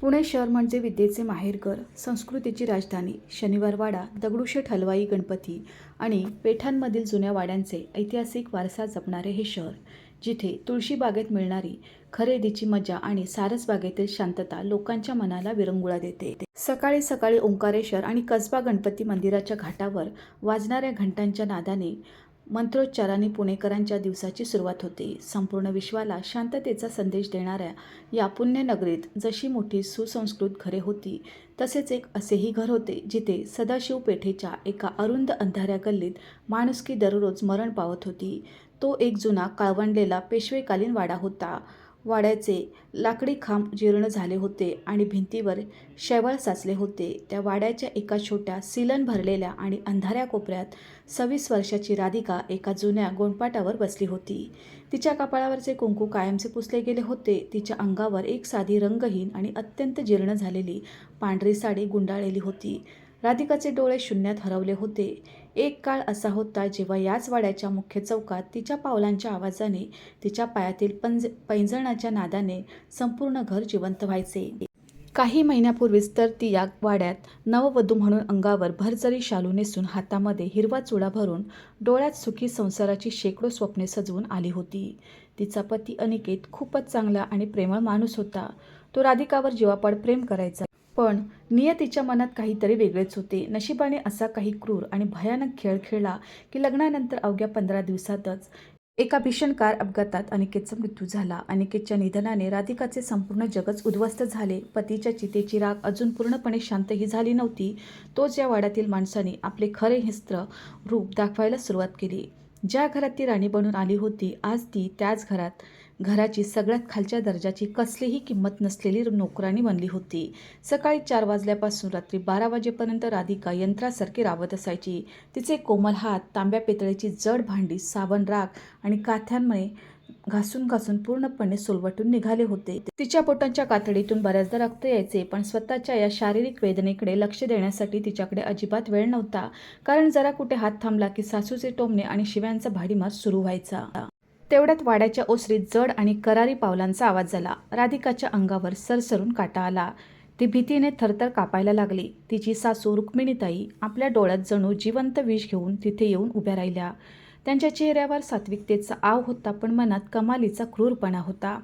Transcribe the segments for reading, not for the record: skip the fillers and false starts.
पुणे शहर म्हणजे विद्येचे माहेरघर, संस्कृतीची राजधानी. शनिवार वाडा, दगडूशेठ हलवाई गणपती आणि पेठांमधील जुन्या वाड्यांचे ऐतिहासिक वारसा जपणारे हे शहर, जिथे तुळशीबागेत मिळणारी खरेदीची मजा आणि सारसबागेतील शांतता लोकांच्या मनाला विरंगुळा देते. सकाळी सकाळी ओंकारेश्वर आणि कसबा गणपती मंदिराच्या घाटावर वाजणाऱ्या घंटांच्या नादाने, मंत्रोच्चाराने पुणेकरांच्या दिवसाची सुरुवात होते. संपूर्ण विश्वाला शांततेचा संदेश देणाऱ्या या पुण्यनगरीत जशी मोठी सुसंस्कृत घरे होती, तसेच एक असेही घर होते जिथे सदाशिव पेठेच्या एका अरुंद अंधाऱ्या गल्लीत माणुसकी दररोज मरण पावत होती. तो एक जुना काळवंडलेला पेशवेकालीन वाडा होता. वाड्याचे लाकडी खांब जीर्ण झाले होते आणि भिंतीवर शेवाळ साचले होते. त्या वाड्याच्या एका छोट्या सिलन भरलेल्या आणि अंधाऱ्या कोपऱ्यात 26 वर्षाची राधिका एका जुन्या गोंडपाटावर बसली होती. तिच्या कपाळावरचे कुंकू कायमचे पुसले गेले होते. तिच्या अंगावर एक साधी रंगहीन आणि अत्यंत जीर्ण झालेली पांढरी साडी गुंडाळलेली होती. राधिकाचे डोळे शून्यात हरवले होते. एक काळ असा होता जेव्हा याच वाड्याच्या मुख्य चौकात तिच्या पावलांच्या आवाजाने, तिच्या पायातील पैंजणाच्या नादाने संपूर्ण घर जिवंत व्हायचे. काही महिन्यापूर्वीच तर ती या वाड्यात नववधू म्हणून अंगावर भरजरी शालू नेसून, हातामध्ये हिरवा चुडा भरून, डोळ्यात सुखी संसाराची शेकडो स्वप्ने सजवून आली होती. तिचा पती अनिकेत खूपच चांगला आणि प्रेमळ माणूस होता. तो राधिकावर जीवापाड प्रेम करायचा. पण नियतीच्या मनात काहीतरी वेगळेच होते. नशिबाने असा काही क्रूर आणि भयानक खेळ खेळला की लग्नानंतर अवघ्या 15 दिवसातच एका भीषण कार अपघातात अनिकेतचा मृत्यू झाला. अनिकेतच्या निधनाने राधिकाचे संपूर्ण जगच उद्ध्वस्त झाले. पतीच्या चितेची राख अजून पूर्णपणे शांतही झाली नव्हती. तोच या वाड्यातील माणसाने आपले खरे हिंस्त्र रूप दाखवायला सुरुवात केली. ज्या घरात ती राणी बनून आली होती, आज ती त्याच घराची सगळ्यात खालच्या दर्जाची, कसलीही किंमत नसलेली नोकराणी बनली होती. सकाळी 4 वाजल्यापासून रात्री 12 वाजेपर्यंत राधिका यंत्रासारखी राबत असायची. तिचे कोमल हात तांब्या पितळेची जड भांडी साबण, राख आणि काथ्यांमुळे घासून घासून पूर्णपणे सोलवटून निघाले होते. तिच्या बोटांच्या कातडीतून बऱ्याचदा रक्त यायचे, पण स्वतःच्या या शारीरिक वेदनेकडे लक्ष देण्यासाठी तिच्याकडे अजिबात वेळ नव्हता. कारण जरा कुठे हात थांबला की सासूचे टोमणे आणि शिव्यांचा भाडीमार सुरू व्हायचा. तेवढ्यात वाड्याच्या ओसरीत जड आणि करारी पावलांचा आवाज झाला. राधिकाच्या अंगावर सरसरून काटा आला. ती भीतीने थरथर कापायला लागली. तिची सासू रुक्मिणीताई आपल्या डोळ्यात जणू जिवंत विष घेऊन तिथे येऊन उभ्या राहिल्या. त्यांच्या चेहऱ्यावर सात्विकतेचा आव होता, पण मनात कमालीचा क्रूरपणा होता.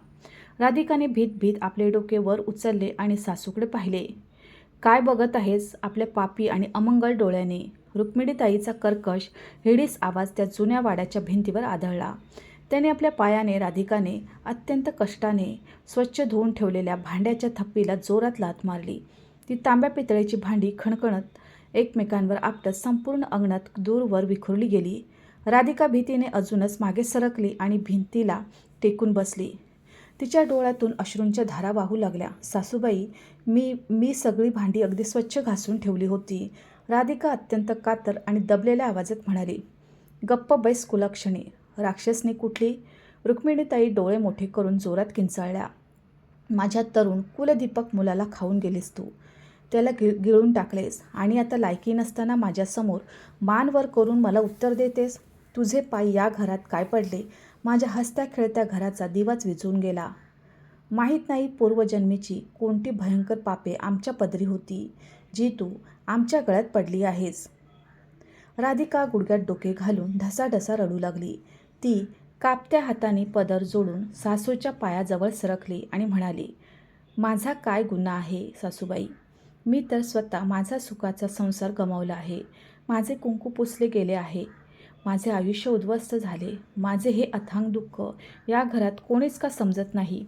राधिकाने भीत भीत आपले डोके वर उचलले आणि सासूकडे पाहिले. "काय बघत आहेस आपल्या पापी आणि अमंगल डोळ्याने?" रुक्मिणीताईचा कर्कश, हिडीस आवाज त्या जुन्या वाड्याच्या भिंतीवर आदळला. त्याने आपल्या पायाने राधिकाने अत्यंत कष्टाने स्वच्छ धुवून ठेवलेल्या भांड्याच्या थप्पीला जोरात लाथ मारली. ती तांब्या पितळेची भांडी खणखणत एकमेकांवर आपटत संपूर्ण अंगणात दूरवर विखुरली गेली. राधिका भीतीने अजूनच मागे सरकली आणि भिंतीला टेकून बसली. तिच्या डोळ्यातून अश्रूंच्या धारा वाहू लागल्या. "सासूबाई, मी सगळी भांडी अगदी स्वच्छ घासून ठेवली होती." राधिका अत्यंत कातर आणि दबलेल्या आवाजात म्हणाली. "गप्प बैस कुलक्षणी, राक्षसनी कुठली?" रुक्मिणीताई डोळे मोठे करून जोरात किंचाळल्या. "माझ्या तरुण कुलदीपक मुलाला खाऊन गेलीस तू. त्याला गिळून टाकलेस आणि आता लायकी नसताना माझ्यासमोर मान वर करून मला उत्तर देतेस? तुझे पाय या घरात काय पडले? माझ्या हसत्या खेळत्या घराचा दिवाच विझून गेला. माहीत नाही पूर्वजन्मीची कोणती भयंकर पापे आमच्या पदरी होती, जी तू आमच्या गळ्यात पडली आहेस." राधिका गुडघ्यात डोके घालून ढसाढसा रडू लागली. ती कापत्या हाताने पदर जोडून सासूच्या पायाजवळ सरकली आणि म्हणाली, "माझा काय गुन्हा आहे सासूबाई? मी तर स्वतः माझा सुखाचा संसार गमावला आहे. माझे कुंकू पुसले गेले आहे. माझे आयुष्य उद्ध्वस्त झाले. माझे हे अथांग दुःख या घरात कोणीच का समजत नाही?"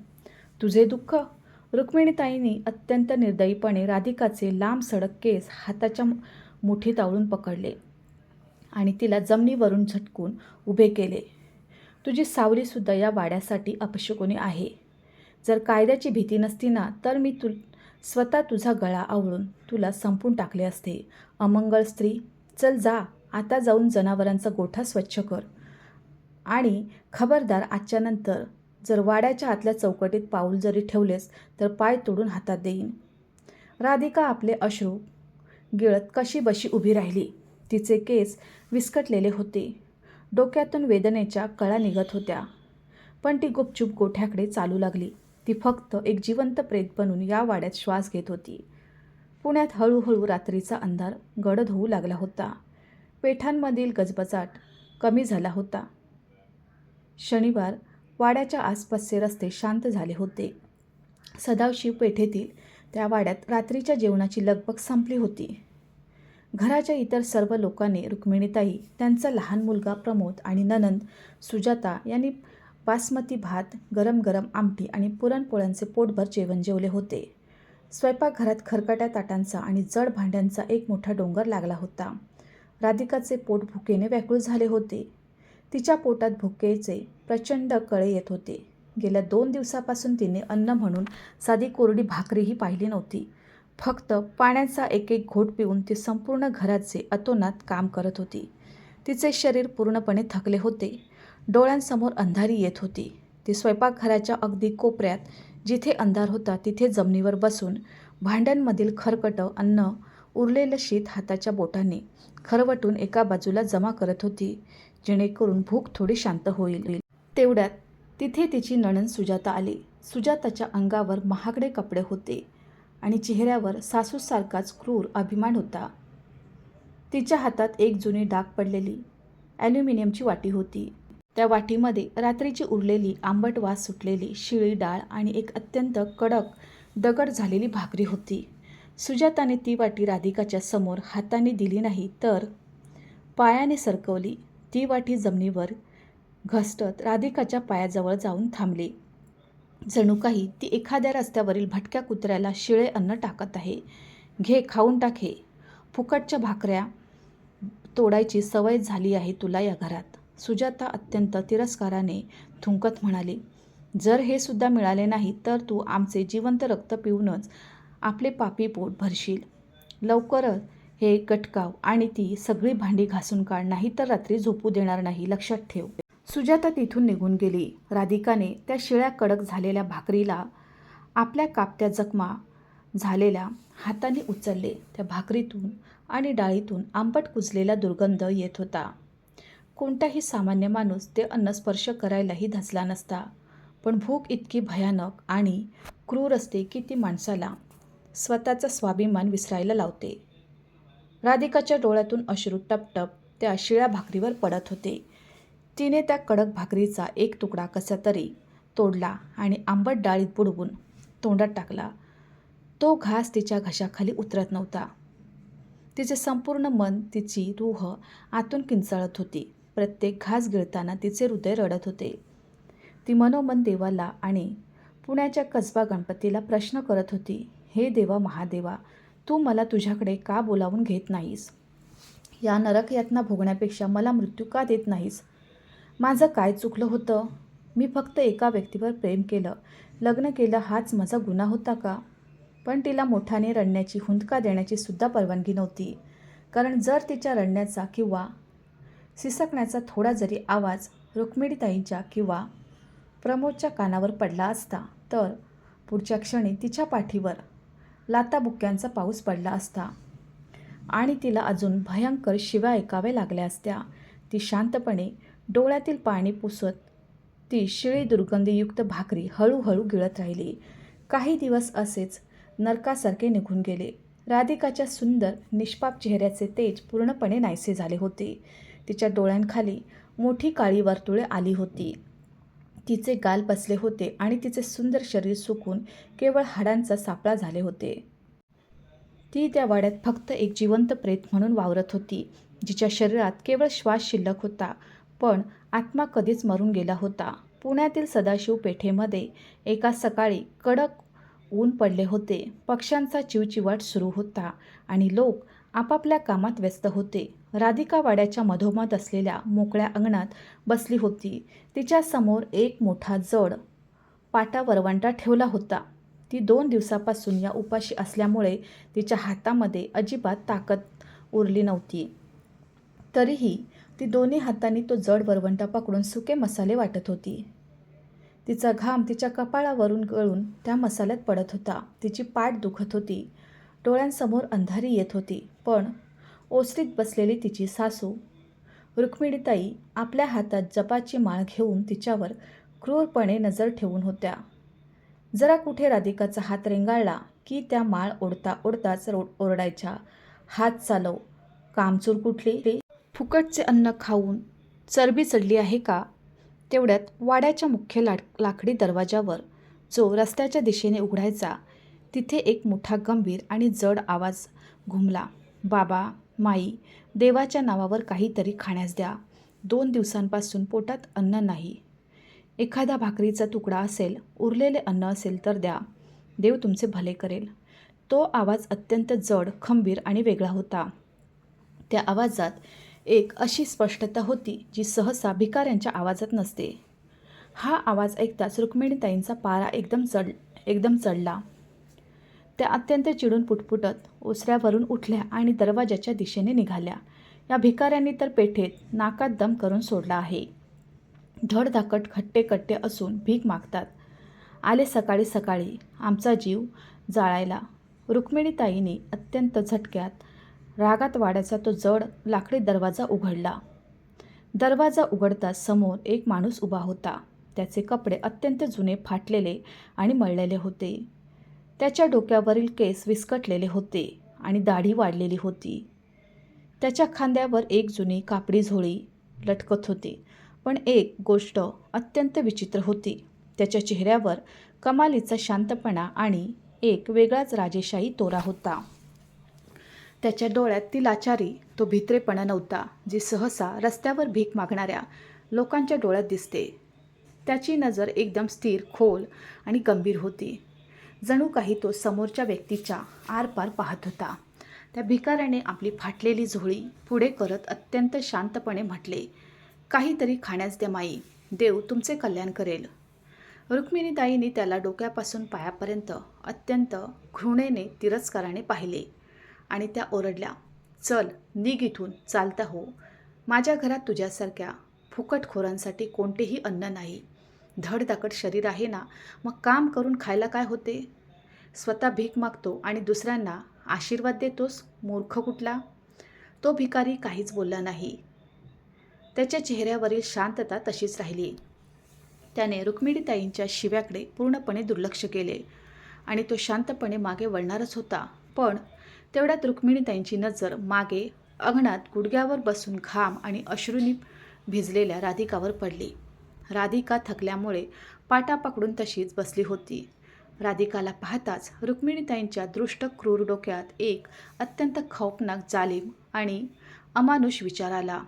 "तुझे दुःख?" रुक्मिणीताईंनी अत्यंत निर्दयीपणे राधिकाचे लांब सडक केस हाताच्या मुठीत आवळून पकडले आणि तिला जमिनीवरून झटकून उभे केले. "तुझी सावलीसुद्धा या वाड्यासाठी अपशकुनी आहे. जर कायद्याची भीती नसती ना, तर मी स्वतः तुझा गळा आवळून तुला संपून टाकले असते. अमंगळ स्त्री, चल जा आता जाऊन जनावरांचा गोठा स्वच्छ कर. आणि खबरदार, आजच्या नंतर जर वाड्याच्या आतल्या चौकटीत पाऊल जरी ठेवलेस तर पाय तोडून हातात देईन." राधिका आपले अश्रू गिळत कशीबशी उभी राहिली. तिचे केस विस्कटलेले होते. डोक्यातून वेदनेच्या कळा निघत होत्या. पण ती गुपचूप गोठ्याकडे चालू लागली. ती फक्त एक जिवंत प्रेत बनून या वाड्यात श्वास घेत होती. पुण्यात हळूहळू रात्रीचा अंधार गडद होऊ लागला होता. पेठांमधील गजबजाट कमी झाला होता. शनिवार वाड्याच्या आसपासचे रस्ते शांत झाले होते. सदाशिव पेठेतील त्या वाड्यात रात्रीच्या जेवणाची लगबग संपली होती. घराच्या इतर सर्व लोकांनी, रुक्मिणीताई, त्यांचा लहान मुलगा प्रमोद आणि नणंद सुजाता यांनी बासमती भात, गरम गरम आमटी आणि पुरणपोळ्यांचे पोटभर जेवण जेवले होते. स्वयंपाकघरात खरकट्या ताटांचा आणि जड भांड्यांचा एक मोठा डोंगर लागला होता. राधिकाचे पोट भुकेने व्याकुळ झाले होते. तिच्या पोटात भुकेचे प्रचंड कळे येत होते. गेल्या 2 दिवसापासून तिने अन्न म्हणून साधी कोरडी भाकरीही पाहिली नव्हती. फक्त पाण्याचा एक एक घोट पिऊन ती संपूर्ण घराचे अतोनात काम करत होती. तिचे शरीर पूर्णपणे थकले होते. डोळ्यांसमोर अंधारी येत होती. ती स्वयंपाकघराच्या अगदी कोपऱ्यात, जिथे अंधार होता तिथे जमिनीवर बसून भांड्यांमधील खरकटं अन्न, उरलेलं शीत हाताच्या बोटांनी खरवटून एका बाजूला जमा करत होती, जेणेकरून भूक थोडी शांत होईल. तेवढ्यात तिथे तिची नणंद सुजाता आली. सुजाताच्या अंगावर महागडे कपडे होते आणि चेहऱ्यावर सासूसारखाच क्रूर अभिमान होता. तिच्या हातात एक जुनी डाग पडलेली ॲल्युमिनियमची वाटी होती. त्या वाटीमध्ये रात्रीची उरलेली आंबट वास सुटलेली शिळी डाळ आणि एक अत्यंत कडक दगड झालेली भाकरी होती. सुजाताने ती वाटी राधिकाच्या समोर हाताने दिली नाही, तर पायाने सरकवली. ती वाटी जमिनीवर घसटत राधिकाच्या पायाजवळ जाऊन थांबली. जणू काही ती एखाद्या रस्त्यावरील भटक्या कुत्र्याला शिळे अन्न टाकत आहे. घे, खाऊन टाक हे. फुकटच्या भाकऱ्या तोडायची सवय झाली आहे तुला या घरात. सुजाता अत्यंत तिरस्काराने थुंकत म्हणाली. जर हे सुद्धा मिळाले नाही तर तू आमचे जिवंत रक्त पिऊनच आपले पापी पोट भरशील. लवकर हे गटकाव आणि ती सगळी भांडी घासून काढ, नाही तर रात्री झोपू देणार नाही, लक्षात ठेव. सुजाता तिथून निघून गेली. राधिकाने त्या शिळ्या कडक झालेल्या भाकरीला आपल्या कापत्या जखमा झालेल्या हाताने उचलले. त्या भाकरीतून आणि डाळीतून आंबट कुजलेला दुर्गंध येत होता. कोणताही सामान्य माणूस ते अन्न स्पर्श करायलाही धजला नसता. पण भूक इतकी भयानक आणि क्रूर असते की ती माणसाला स्वतःचा स्वाभिमान विसरायला लावते. राधिकाच्या डोळ्यातून अश्रू टपटप त्या शिळ्या भाकरीवर पडत होते. तिने त्या कडक भाकरीचा एक तुकडा कसा तरी तोडला आणि आंबट डाळीत बुडवून तोंडात टाकला. तो घास तिच्या घशाखाली उतरत नव्हता. तिचे संपूर्ण मन, तिची रूह आतून किंचाळत होती. प्रत्येक घास गिळताना तिचे हृदय रडत होते. ती मनोमन देवाला आणि पुण्याच्या कसबा गणपतीला प्रश्न करत होती, हे देवा महादेवा, तू मला तुझ्याकडे का बोलावून घेत नाहीस? या नरक यातना भोगण्यापेक्षा मला मृत्यू का देत नाहीस? माझं काय चुकलं होतं? मी फक्त एका व्यक्तीवर प्रेम केलं, लग्न केलं, हाच माझा गुन्हा होता का? पण तिला मोठ्याने रडण्याची, हुंदका देण्याची सुद्धा परवानगी नव्हती. कारण जर तिच्या रडण्याचा किंवा सिसकण्याचा थोडा जरी आवाज रुक्मिणीताईंच्या किंवा प्रमोदच्या कानावर पडला असता तर पुढच्या क्षणी तिच्या पाठीवर लाताबुक्क्यांचा पाऊस पडला असता आणि तिला अजून भयंकर शिव्या ऐकाव्या लागल्या असत्या. ती शांतपणे डोळ्यातील पाणी पुसत ती शिळी दुर्गंधीयुक्त भाकरी हळूहळू गिळत राहिली. काही दिवस असेच नरकासारखे निघून गेले. राधिकाच्या सुंदर निष्पाप चेहऱ्याचे तेज पूर्णपणे नाहीसे झाले होते. तिच्या डोळ्यांखाली मोठी काळी वर्तुळे आली होती. तिचे गाल बसले होते आणि तिचे सुंदर शरीर सुकून केवळ हाडांचा सापळा झाले होते. ती त्या वाड्यात फक्त एक जिवंत प्रेत म्हणून वावरत होती, जिच्या शरीरात केवळ श्वास शिल्लक होता, पण आत्मा कधीच मरून गेला होता. पुण्यातील सदाशिव पेठेमध्ये एका सकाळी कडक ऊन पडले होते. पक्ष्यांचा चिवचिवाट सुरू होता आणि लोक आपापल्या कामात व्यस्त होते. राधिका वाड्याच्या मधोमध असलेल्या मोकळ्या अंगणात बसली होती. तिच्या समोर एक मोठा जड पाटा वरवंटा ठेवला होता. ती 2 दिवसापासून या उपाशी असल्यामुळे तिच्या हातामध्ये अजिबात ताकद उरली नव्हती. तरीही ती दोन्ही हातांनी तो जड वरवंटा पकडून सुके मसाले वाटत होती. तिचा घाम तिच्या कपाळावरून गळून त्या मसाल्यात पडत होता. तिची पाठ दुखत होती. डोळ्यांसमोर अंधारी येत होती. पण ओसरीत बसलेली तिची सासू रुक्मिणीताई आपल्या हातात जपाची माळ घेऊन तिच्यावर क्रूरपणे नजर ठेवून होत्या. जरा कुठे राधिकाचा हात रेंगाळला की त्या माळ ओढता ओढताच ओरडायच्या, हात चालव, कामचूर कुठली, फुकटचे अन्न खाऊन चरबी चढली आहे का. तेवढ्यात वाड्याच्या मुख्य लाकडी दरवाजावर, जो रस्त्याच्या दिशेने उघडायचा, तिथे एक मोठा गंभीर आणि जड आवाज घुमला. बाबा, माई, देवाच्या नावावर काहीतरी खाण्यास द्या. 2 दिवसांपासून पोटात अन्न नाही. एखादा भाकरीचा तुकडा असेल, उरलेले अन्न असेल तर द्या. देव तुमचे भले करेल. तो आवाज अत्यंत जड, खंबीर आणि वेगळा होता. त्या आवाजात एक अशी स्पष्टता होती जी सहसा भिकाऱ्यांच्या आवाजात नसते. हा आवाज ऐकताच रुक्मिणीताईंचा पारा एकदम चढला. त्या अत्यंत चिडून पुटपुटत ओसऱ्यावरून उठल्या आणि दरवाजाच्या दिशेने निघाल्या. या भिकाऱ्यांनी तर पेठेत नाकात दम करून सोडला आहे. धडधाकट खट्टे असून भीक मागतात. आले सकाळी सकाळी आमचा जीव जाळायला. रुक्मिणीताईंनी अत्यंत झटक्यात रागात वाड्याचा तो जड लाकडी दरवाजा उघडला. दरवाजा उघडताच समोर एक माणूस उभा होता. त्याचे कपडे अत्यंत जुने, फाटलेले आणि मळलेले होते. त्याच्या डोक्यावरील केस विस्कटलेले होते आणि दाढी वाढलेली होती. त्याच्या खांद्यावर एक जुनी कापडी झोळी लटकत होती. पण एक गोष्ट अत्यंत विचित्र होती. त्याच्या चेहऱ्यावर कमालीचा शांतपणा आणि एक वेगळाच राजेशाही तोरा होता. त्याच्या डोळ्यात ती लाचारी, तो भित्रेपणा नव्हता जी सहसा रस्त्यावर भीक मागणाऱ्या लोकांच्या डोळ्यात दिसते. त्याची नजर एकदम स्थिर, खोल आणि गंभीर होती. जणू काही तो समोरच्या व्यक्तीच्या आरपार पाहत होता. त्या भिकाऱ्याने आपली फाटलेली झोळी पुढे करत अत्यंत शांतपणे म्हटले, काहीतरी खाण्यास द्या माई, देव तुमचे कल्याण करेल. रुक्मिणीताईंनी त्याला डोक्यापासून पायापर्यंत अत्यंत घृणेने, तिरस्काराने पाहिले आणि त्या ओरडल्या, चल निघ इथून, चालता हो. माझ्या घरात तुझ्यासारख्या फुकटखोरांसाठी कोणतेही अन्न नाही. धडधाकट शरीर आहे ना, मग काम करून खायला काय होते. स्वतः भीक मागतो आणि दुसऱ्यांना आशीर्वाद देतोस, मूर्ख कुठला. तो भिकारी काहीच बोलला नाही. त्याच्या चेहऱ्यावरील शांतता तशीच राहिली. त्याने रुक्मिणीताईंच्या शिव्याकडे पूर्णपणे दुर्लक्ष केले आणि तो शांतपणे मागे वळणारच होता. पण तेवढ्यात रुक्मिणीताईंची नजर मागे अंगणात गुडघ्यावर बसून घाम आणि अश्रूंनी भिजलेल्या राधिकावर पडली. राधिका थकल्यामुळे पाटा पकडून तशीच बसली होती. राधिकाला पाहताच रुक्मिणीताईंच्या दृष्ट क्रूर डोक्यात एक अत्यंत खौफनाक, जालिम आणि अमानुष विचार आला.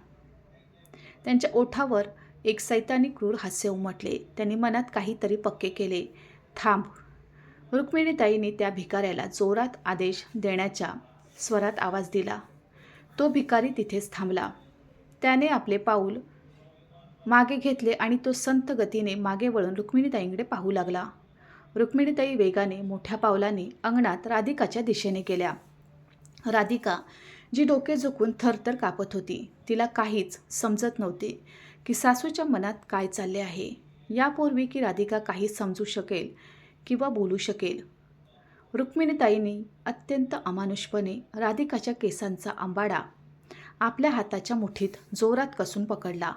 त्यांच्या ओठावर एक सैतानी क्रूर हास्य उमटले. त्यांनी मनात काहीतरी पक्के केले. थांब. रुक्मिणीताईंनी त्या भिकाऱ्याला जोरात आदेश देण्याच्या स्वरात आवाज दिला. तो भिकारी तिथेच थांबला. त्याने आपले पाऊल मागे घेतले आणि तो संथ गतीने मागे वळून रुक्मिणीताईंकडे पाहू लागला. रुक्मिणीताई वेगाने, मोठ्या पावलांनी अंगणात राधिकाच्या दिशेने गेल्या. राधिका, जी डोके झुकून थरथर कापत होती, तिला काहीच समजत नव्हते की सासूच्या मनात काय चालले आहे. यापूर्वी की राधिका काही समजू शकेल किंवा बोलू शकेल. रुक्मिणीताईंनी अत्यंत अमानुषपणे राधिकाच्या केसांचा आंबाडा आपल्या हाताच्या मुठीत जोरात कसून पकडला.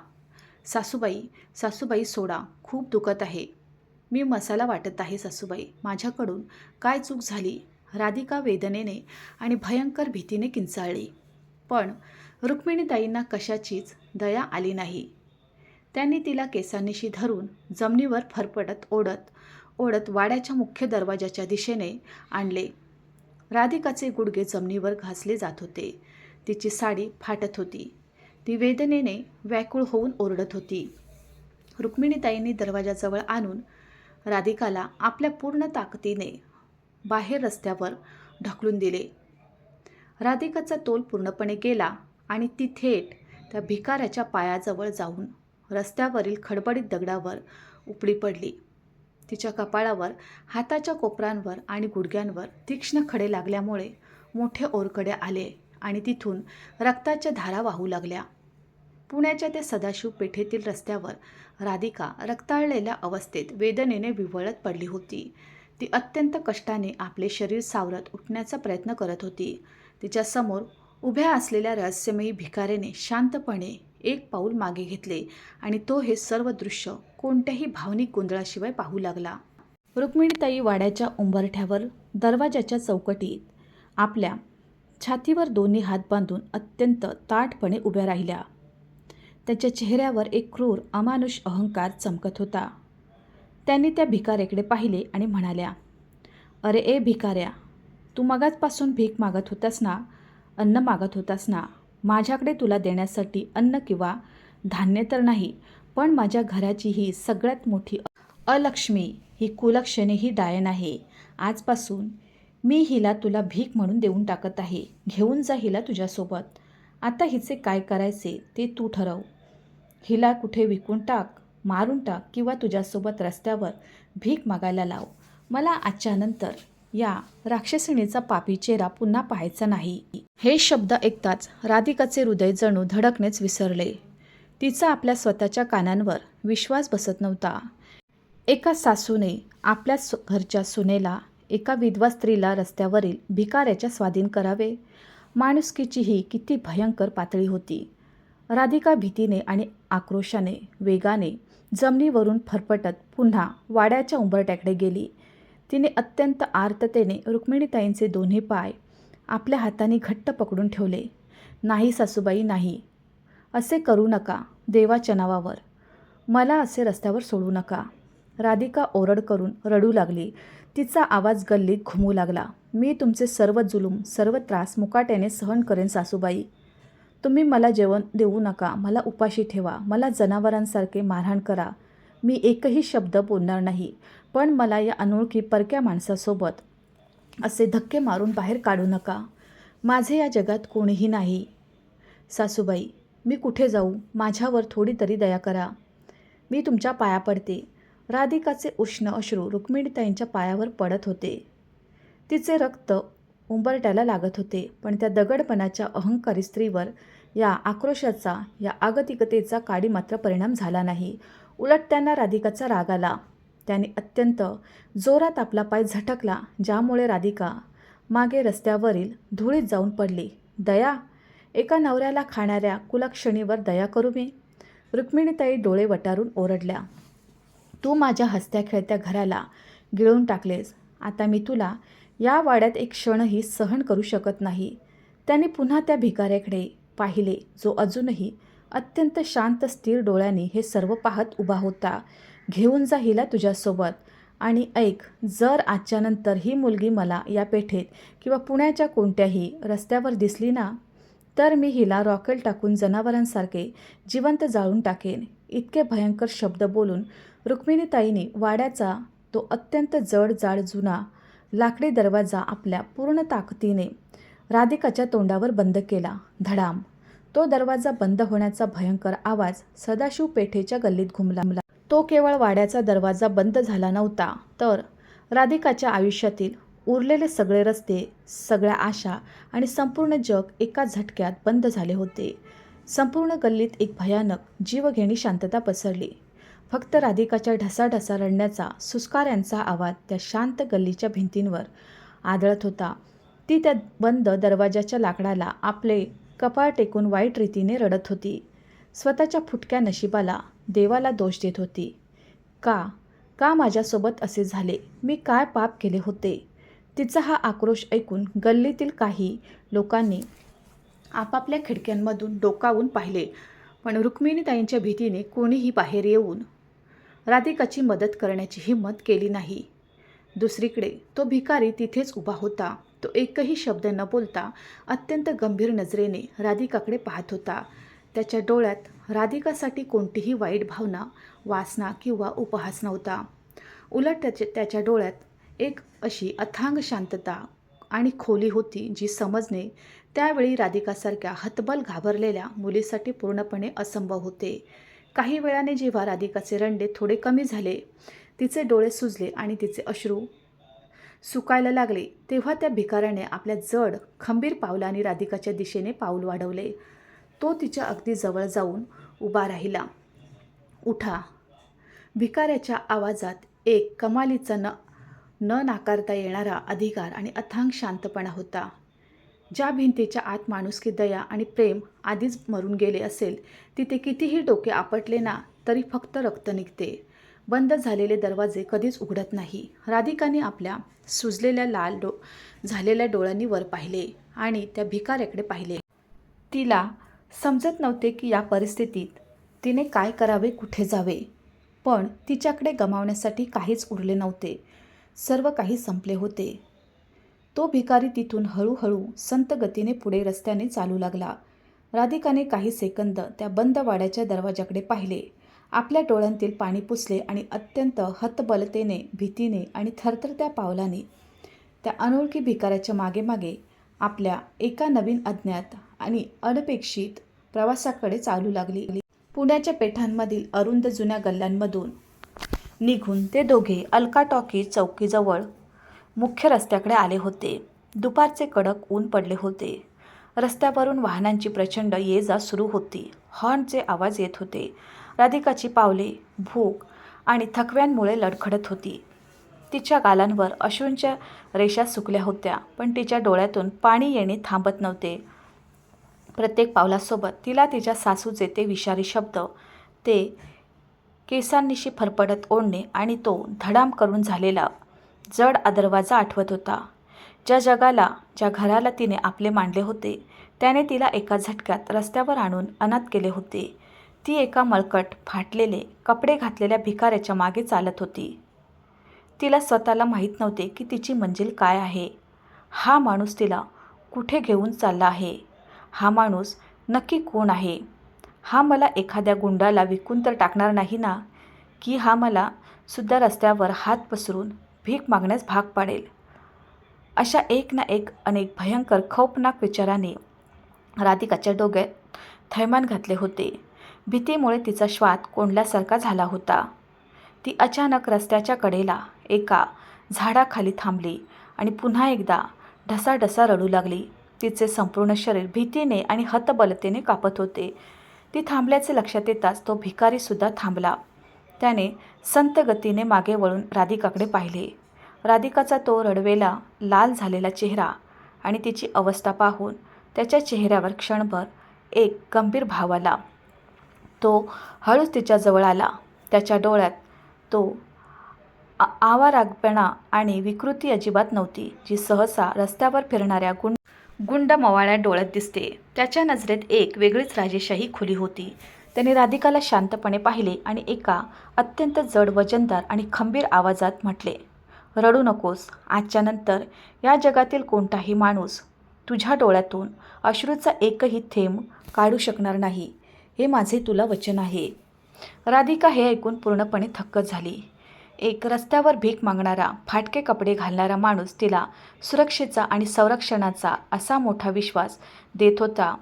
सासूबाई, सासूबाई सोडा, खूप दुखत आहे. मी मसाला वाटत आहे सासूबाई, माझ्याकडून काय चूक झाली. राधिका वेदनेने आणि भयंकर भीतीने किंचाळली. पण रुक्मिणीताईंना कशाचीच दया आली नाही. त्यांनी तिला केसांनीशी धरून जमिनीवर फरफटत ओढत वाड्याच्या मुख्य दरवाजाच्या दिशेने आणले. राधिकाचे गुडघे जमिनीवर घासले जात होते. तिची साडी फाटत होती. ती वेदनेने व्याकुळ होऊन ओरडत होती. रुक्मिणीताईंनी दरवाजाजवळ आणून राधिकाला आपल्या पूर्ण ताकदीने बाहेर रस्त्यावर ढकलून दिले. राधिकाचा तोल पूर्णपणे गेला आणि ती थेट त्या भिकाऱ्याच्या पायाजवळ जाऊन रस्त्यावरील खडबडीत दगडावर उपडी पडली. तिच्या कपाळावर, हाताच्या कोपरांवर आणि गुडघ्यांवर तीक्ष्ण खडे लागल्यामुळे मोठे ओरकडे आले आणि तिथून रक्ताच्या धारा वाहू लागल्या. पुण्याच्या त्या सदाशिव पेठेतील रस्त्यावर राधिका रक्ताळलेल्या अवस्थेत वेदनेने विव्हळत पडली होती. ती अत्यंत कष्टाने आपले शरीर सावरत उठण्याचा प्रयत्न करत होती. तिच्या समोर उभ्या असलेल्या रहस्यमयी भिकाऱ्याने शांतपणे एक पाऊल मागे घेतले आणि तो हे सर्व दृश्य कोणत्याही भावनिक गोंधळाशिवाय पाहू लागला. रुक्मिणीताई वाड्याच्या उंबरठ्यावर दरवाजाच्या चौकटीत आपल्या छातीवर दोन्ही हात बांधून अत्यंत ताठपणे उभ्या राहिल्या. त्यांच्या चेहऱ्यावर एक क्रूर अमानुष अहंकार चमकत होता. त्यांनी त्या भिकाऱ्याकडे पाहिले आणि म्हणाल्या, "अरे ए भिकाऱ्या, तू मगाचपासून भीक मागत होतास ना, अन्न मागत होतास ना. माझ्याकडे तुला देण्यासाठी अन्न किंवा धान्य तर नाही, पण माझ्या घराची ही सगळ्यात मोठी अलक्ष्मी, ही कुलक्षणी, ही डायन आहे. आजपासून मी हिला तुला भीक म्हणून देऊन टाकत आहे. घेऊन जा हिला तुझ्यासोबत. आता हिचे काय करायचे ते तू ठरव. हिला कुठे विकून टाक, मारून टाक किंवा तुझ्यासोबत रस्त्यावर भीक मागायला लाव. मला आजच्या नंतर या राक्षसिणीचा पापी चेहरा पुन्हा पाहायचा नाही." हे शब्द ऐकताच राधिकाचे हृदय जणू धडकणेच विसरले. तिचा आपल्या स्वतःच्या कानांवर विश्वास बसत नव्हता. एका सासूने आपल्या घरच्या सुनेला, एका विधवा स्त्रीला रस्त्यावरील भिकाऱ्याच्या स्वाधीन करावे. माणुसकीची ही किती भयंकर पातळी होती. राधिका भीतीने आणि आक्रोशाने वेगाने जमिनीवरून फरफटत पुन्हा वाड्याच्या उंबरठ्याकडे गेली. तिने अत्यंत आर्ततेने रुक्मिणीताईंचे दोन्ही पाय आपल्या हाताने घट्ट पकडून ठेवले. "नाही सासूबाई, नाही. असे करू नका. देवाच्या नावावर मला असे रस्त्यावर सोडू नका." राधिका ओरड करून रडू लागली. तिचा आवाज गल्लीत घुमू लागला. "मी तुमचे सर्व जुलूम, सर्व त्रास मुकाट्याने सहन करेन सासूबाई. तुम्ही मला जेवण देऊ नका, मला उपाशी ठेवा, मला जनावरांसारखे मारहाण करा. मी एकही शब्द बोलणार नाही, पण मला या अनोळखी परक्या माणसासोबत असे धक्के मारून बाहेर काढू नका. माझे या जगात कोणीही नाही. सासूबाई, मी कुठे जाऊ? माझ्यावर थोडी तरी दया करा. मी तुमच्या पाया पडते." राधिकाचे उष्ण अश्रू रुक्मिणीताईंच्या पायावर पडत होते. तिचे रक्त उंबरट्याला लागत होते, पण त्या दगडपणाच्या अहंकारी स्त्रीवर या आक्रोशाचा, या आगतिकतेचा काडी मात्र परिणाम झाला नाही. उलट त्यांना राधिकाचा राग आला. त्याने अत्यंत जोरात आपला पाय झटकला, ज्यामुळे राधिका मागे रस्त्यावरील धुळीत जाऊन पडली. "दया? एका नवऱ्याला खाणाऱ्या कुलक्षणीवर दया करू मी?" रुक्मिणीताई डोळे वटारून ओरडल्या. "तू माझ्या हसत्या खेळत्या घराला गिळून टाकलेस. आता मी तुला या वाड्यात एक क्षणही सहन करू शकत नाही." त्याने पुन्हा त्या भिकाऱ्याकडे पाहिले, जो अजूनही अत्यंत शांत स्थिर डोळ्यांनी हे सर्व पाहत उभा होता. "घेऊन जा हिला तुझ्यासोबत. आणि ऐक, जर आजच्या नंतर ही मुलगी मला या पेठेत किंवा पुण्याच्या कोणत्याही रस्त्यावर दिसली ना, तर मी हिला रॉकेल टाकून जनावरांसारखे जिवंत जाळून टाकेन." इतके भयंकर शब्द बोलून रुक्मिणीताईंनी वाड्याचा तो अत्यंत जड जाड जुना लाकडी दरवाजा आपल्या पूर्ण ताकदीने राधिकाच्या तोंडावर बंद केला. धडाम! तो दरवाजा बंद होण्याचा भयंकर आवाज सदाशिव पेठेच्या गल्लीत घुमला. तो केवळ वाड्याचा दरवाजा बंद झाला नव्हता, तर राधिकाच्या आयुष्यातील उरलेले सगळे रस्ते, सगळ्या आशा आणि संपूर्ण जग एका झटक्यात बंद झाले होते. संपूर्ण गल्लीत एक भयानक जीवघेणी शांतता पसरली. फक्त राधिकाच्या ढसाढसा रडण्याचा, सुस्काऱ्यांचा आवाज त्या शांत गल्लीच्या भिंतींवर आदळत होता. ती त्या बंद दरवाजाच्या लाकडाला आपले कपाळ टेकून वाईट रीतीने रडत होती. स्वतःच्या फुटक्या नशिबाला, देवाला दोष देत होती. का माझ्यासोबत असे झाले? मी काय पाप केले होते? तिचा हा आक्रोश ऐकून गल्लीतील काही लोकांनी आपापल्या खिडक्यांमधून डोकावून पाहिले, पण रुक्मिणीताईंच्या भीतीने कोणीही बाहेर येऊन राधिकाची मदत करण्याची हिंमत केली नाही. दुसरीकडे तो भिकारी तिथेच उभा होता. तो एकही शब्द न बोलता अत्यंत गंभीर नजरेने राधिकाकडे पाहत होता. त्याच्या डोळ्यात राधिकासाठी कोणतीही वाईट भावना, वासना किंवा उपहास नव्हता. उलट त्याच्या डोळ्यात एक अशी अथांग शांतता आणि खोली होती, जी समजणे त्यावेळी राधिकासारख्या हतबल घाबरलेल्या मुलीसाठी पूर्णपणे असंभव होते. काही वेळाने जेव्हा राधिकाचे रडणे थोडे कमी झाले, तिचे डोळे सुजले आणि तिचे अश्रू सुकायला लागले, तेव्हा त्या भिकाऱ्याने आपल्या जड खंबीर पावलांनी राधिकाच्या दिशेने पाऊल वाढवले. तो तिच्या अगदी जवळ जाऊन उभा राहिला. "उठा." भिकाऱ्याच्या आवाजात एक कमालीचा न नाकारता येणारा अधिकार आणि अथांग शांतपणा होता. ज्या भिंतीच्या आत माणुसकी, दया आणि प्रेम आधीच मरून गेले असेल, तिथे कितीही डोके आपटले ना, तरी फक्त रक्त निघते. बंद झालेले दरवाजे कधीच उघडत नाही. राधिकाने आपल्या सुजलेल्या झालेल्या डोळ्यांनी वर पाहिले आणि त्या भिकाऱ्याकडे पाहिले. तिला समजत नव्हते की या परिस्थितीत तिने काय करावे, कुठे जावे. पण तिच्याकडे गमावण्यासाठी काहीच उरले नव्हते. सर्व काही संपले होते. तो भिकारी तिथून हळूहळू संत गतीने पुढे रस्त्याने चालू लागला. राधिकाने काही सेकंद त्या बंद वाड्याच्या दरवाजाकडे पाहिले. आपल्या डोळ्यांतील पाणी पुसले आणि अत्यंत हतबलतेने, भीतीने आणि थरथरत्या पावलाने त्या अनोळखी भिकाऱ्याच्या मागे मागे आपल्या एका नवीन अज्ञात आणि अनपेक्षित प्रवासाकडे चालू लागली. पुण्याच्या पेठांमधील अरुंद जुन्या गल्ल्यांमधून निघून ते दोघे अलका टॉकीज चौकीजवळ मुख्य रस्त्याकडे आले होते. दुपारचे कडक ऊन पडले होते. रस्त्यावरून वाहनांची प्रचंड ये जा सुरू होती. हॉर्नचे आवाज येत होते. राधिकाची पावले भूक आणि थकव्यांमुळे लडखडत होती. तिच्या गालांवर अश्रूंच्या रेषा सुकल्या होत्या, पण तिच्या डोळ्यातून पाणी येणे थांबत नव्हते. प्रत्येक पावलासोबत तिला तिच्या सासूचे ते विषारी शब्द, ते केसांनिशी फरफडत ओढणे आणि तो धडाम करून झालेला जड दरवाजा आठवत होता. ज्या घराला तिने आपले मानले होते, त्याने तिला एका झटक्यात रस्त्यावर आणून अनाथ केले होते. ती एका मळकट, फाटलेले कपडे घातलेल्या भिकाऱ्याच्या मागे चालत होती. तिला स्वतःला माहीत नव्हते की तिची मंजिल काय आहे. हा माणूस तिला कुठे घेऊन चालला आहे? हा माणूस नक्की कोण आहे? हा मला एखाद्या गुंडाला विकून तर टाकणार नाही ना? की हा मला सुद्धा रस्त्यावर हात पसरून भीक मागण्यास भाग पाडेल? अशा एक ना एक अनेक भयंकर खौफनाक विचाराने राधिकाच्या डोक्यात थैमान घातले होते. भीतीमुळे तिचा श्वास कोंडल्यासारखा झाला होता. ती अचानक रस्त्याच्या कडेला एका झाडाखाली थांबली आणि पुन्हा एकदा ढसाढसा रडू लागली. तिचे संपूर्ण शरीर भीतीने आणि हतबलतेने कापत होते. ती थांबल्याचे लक्षात येताच तो भिकारीसुद्धा थांबला. त्याने संत गतीने मागे वळून राधिकाकडे पाहिले. राधिकाचा तो रडवेला, लाल झालेला चेहरा आणि तिची अवस्था पाहून त्याच्या चेहऱ्यावर क्षणभर एक गंभीर भाव आला. तो हळूच तिच्याजवळ आला. त्याच्या डोळ्यात तो आवारागपणा आणि विकृती अजिबात नव्हती, जी सहसा रस्त्यावर फिरणाऱ्या गुंड मवाळ्या डोळ्यात दिसते. त्याच्या नजरेत एक वेगळीच राजेशाही खुली होती. त्याने राधिकाला शांतपणे पाहिले आणि एका अत्यंत जड, वजनदार आणि खंबीर आवाजात म्हटले, रडू नकोस. आजच्या नंतर या जगातील कोणताही माणूस तुझ्या डोळ्यातून अश्रूचा एकही थेंब काढू शकणार नाही. हे माझे तुला वचन आहे. राधिका हे ऐकून पूर्णपणे थक्क झाली. एक रस्त्यावर भीक मागणारा, फाटके कपडे घालणारा माणूस तिला सुरक्षेचा आणि संरक्षणाचा असा मोठा विश्वास देत होता,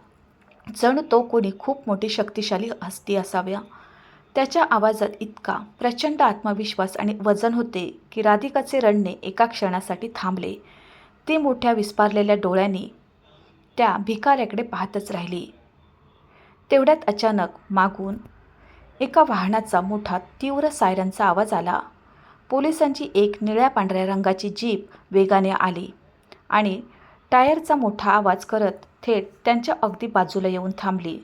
जणू तो कोणी खूप मोठी शक्तिशाली हस्ती असाव्या. त्याच्या आवाजात इतका प्रचंड आत्मविश्वास आणि वजन होते की राधिकाचे रडणे एका क्षणासाठी थांबले. ती मोठ्या विस्पारलेल्या डोळ्यांनी त्या भिकाऱ्याकडे पाहतच राहिली. तेवढ्यात अचानक मागून एका वाहनाचा मोठा तीव्र सायरनचा आवाज आला. पोलिसांची एक निळ्या पांढऱ्या रंगाची जीप वेगाने आली आणि टायरचा मोठा आवाज करत थेट त्यांच्या अगदी बाजूला येऊन थांबली.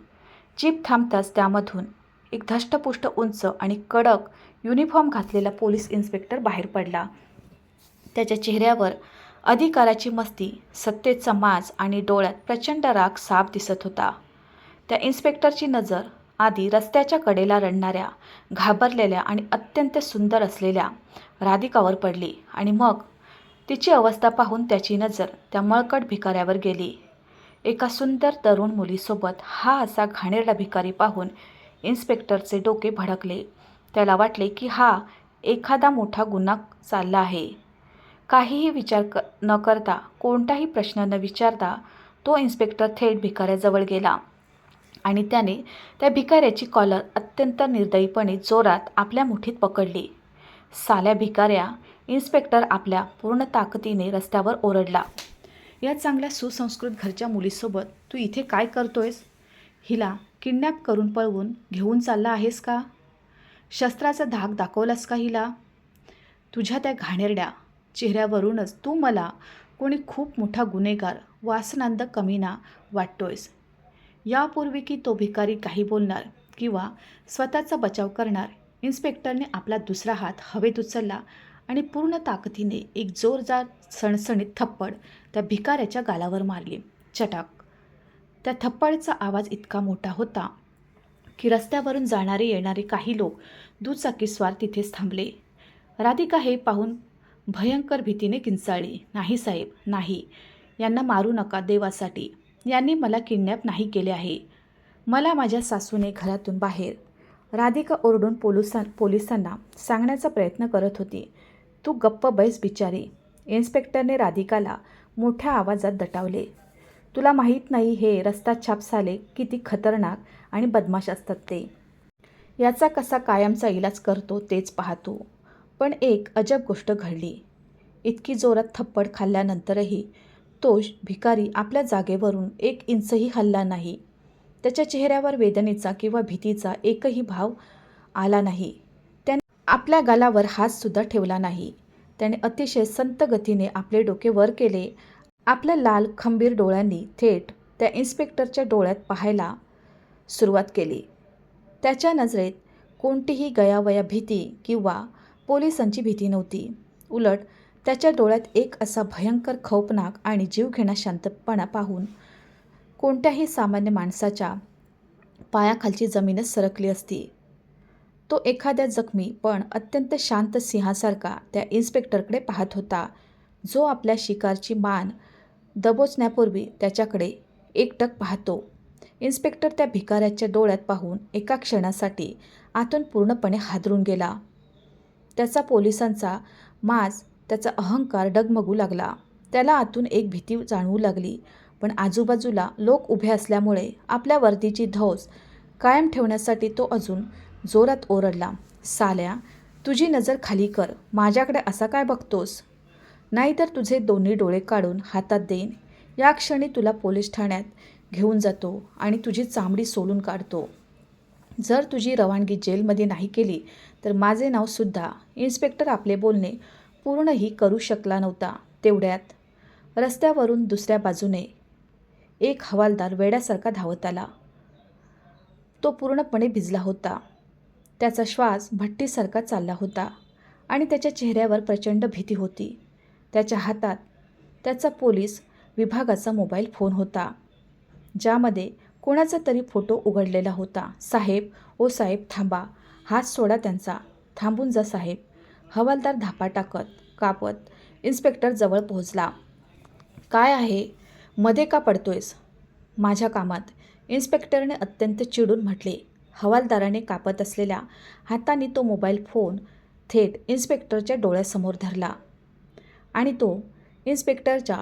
जीप थांबताच त्यामधून एक धष्टपुष्ट, उंच आणि कडक युनिफॉर्म घातलेला पोलीस इन्स्पेक्टर बाहेर पडला. त्याच्या चेहऱ्यावर अधिकाराची मस्ती, सत्तेचा माज आणि डोळ्यात प्रचंड राग साफ दिसत होता. त्या इन्स्पेक्टरची नजर आधी रस्त्याच्या कडेला रडणाऱ्या, घाबरलेल्या आणि अत्यंत सुंदर असलेल्या राधिकावर पडली आणि मग तिची अवस्था पाहून त्याची नजर त्या मळकट भिकाऱ्यावर गेली. एका सुंदर तरुण मुलीसोबत हा असा घाणेरडा भिकारी पाहून इन्स्पेक्टरचे डोके भडकले. त्याला वाटले की हा एखादा मोठा गुन्हा चालला आहे. काहीही विचार न करता, कोणताही प्रश्न न विचारता तो इन्स्पेक्टर थेट भिकाऱ्याजवळ गेला आणि त्याने त्या भिकाऱ्याची कॉलर अत्यंत निर्दयीपणे जोरात आपल्या मुठीत पकडली. साल्या भिकाऱ्या, इन्स्पेक्टर आपल्या पूर्ण ताकदीने रस्त्यावर ओरडला. या चांगल्या सुसंस्कृत घरच्या मुलीसोबत तू इथे काय करतोयस? हिला किडनॅप करून पळवून घेऊन चालला आहेस का? शस्त्राचा धाक दाखवलास का हिला? तुझ्या त्या घाणेरड्या चेहऱ्यावरूनच तू मला कोणी खूप मोठा गुन्हेगार, वासनांद कमीना वाटतोयस. यापूर्वी की तो भिकारी काही बोलणार किंवा स्वतःचा बचाव करणार इन्स्पेक्टरने आपला दुसरा हात हवेत उचलला आणि पूर्ण ताकदीने एक जोरदार सणसणीत थप्पड त्या भिकाऱ्याच्या गालावर मारली. चटाक! त्या थप्पडचा आवाज इतका मोठा होता की रस्त्यावरून जाणारे येणारे काही लोक दुचाकीस्वार तिथेच थांबले. राधिका हे पाहून भयंकर भीतीने किंचाळली. नाही साहेब, नाही. यांना मारू नका देवासाठी. यांनी मला किडनॅप नाही केले आहे. मला माझ्या सासूने घरातून बाहेर. राधिका ओरडून पोलिसांना सांगण्याचा प्रयत्न करत होती. तू गप्प बैस बिचारी. इन्स्पेक्टरने राधिकाला मोठ्या आवाजात दटावले. तुला माहीत नाही हे रस्ता छापसाले किती खतरनाक आणि बदमाश असतात ते. याचा कसा कायमचा इलाज करतो तेच पाहतो. पण एक अजब गोष्ट घडली. इतकी जोरात थप्पड खाल्ल्यानंतरही तो भिकारी आपल्या जागेवरून 1 इंचही हलला नाही. त्याच्या चेहऱ्यावर वेदनेचा किंवा भीतीचा एकही भाव आला नाही. त्याने आपल्या गालावर हातसुद्धा ठेवला नाही. त्याने अतिशय संत गतीने आपले डोके वर केले. आपल्या लाल खंबीर डोळ्यांनी थेट त्या इन्स्पेक्टरच्या डोळ्यात पाहायला सुरुवात केली. त्याच्या नजरेत कोणतीही गयावया भीती किंवा पोलिसांची भीती नव्हती. उलट त्याच्या डोळ्यात एक असा भयंकर खौफनाक आणि जीवघेणा शांतपणा पाहून कोणत्याही सामान्य माणसाच्या पायाखालची जमीनच सरकली असती. तो एखाद्या जखमी पण अत्यंत शांत सिंहासारखा त्या इन्स्पेक्टरकडे पाहत होता, जो आपल्या शिकारची मान दबोचण्यापूर्वी त्याच्याकडे एकटक पाहतो. इन्स्पेक्टर त्या भिकाऱ्याच्या डोळ्यात पाहून एका क्षणासाठी आतून पूर्णपणे हादरून गेला. त्याचा पोलिसांचा माज, त्याचा अहंकार डगमगू लागला. त्याला आतून एक भीती जाणवू लागली. पण आजूबाजूला लोक उभे असल्यामुळे आपल्या वर्दीची धौस कायम ठेवण्यासाठी तो अजून जोरात ओरडला. साल्या, तुझी नजर खाली कर. माझ्याकडे असा काय बघतोस? नाहीतर तुझे दोन्ही डोळे काढून हातात देईन. या क्षणी तुला पोलीस ठाण्यात घेऊन जातो आणि तुझी चामडी सोलून काढतो. जर तुझी रवानगी जेलमध्ये नाही केली तर माझे नावसुद्धा. इन्स्पेक्टर आपले बोलणे पूर्णही करू शकला नव्हता. तेवढ्यात रस्त्यावरून दुसऱ्या बाजूने एक हवालदार वेड्यासारखा धावत आला. तो पूर्णपणे भिजला होता. त्याचा श्वास भट्टीसारखा चालला होता आणि त्याच्या चेहऱ्यावर प्रचंड भीती होती. त्याच्या हातात त्याचा पोलीस विभागाचा मोबाईल फोन होता, ज्यामध्ये कोणाचा तरी फोटो उघडलेला होता. साहेब, ओ साहेब थांबा. हात सोडा त्यांचा. थांबून जा साहेब. हवालदार धापा टाकत कापत इन्स्पेक्टर जवळ पोहोचला. काय आहे? मध्ये का पडतोयस? माझ्या कामात, इन्स्पेक्टरने अत्यंत चिडून म्हटले. हवालदाराने कापत असलेल्या हाताने तो मोबाईल फोन थेट इन्स्पेक्टरच्या डोळ्यासमोर धरला आणि तो इन्स्पेक्टरच्या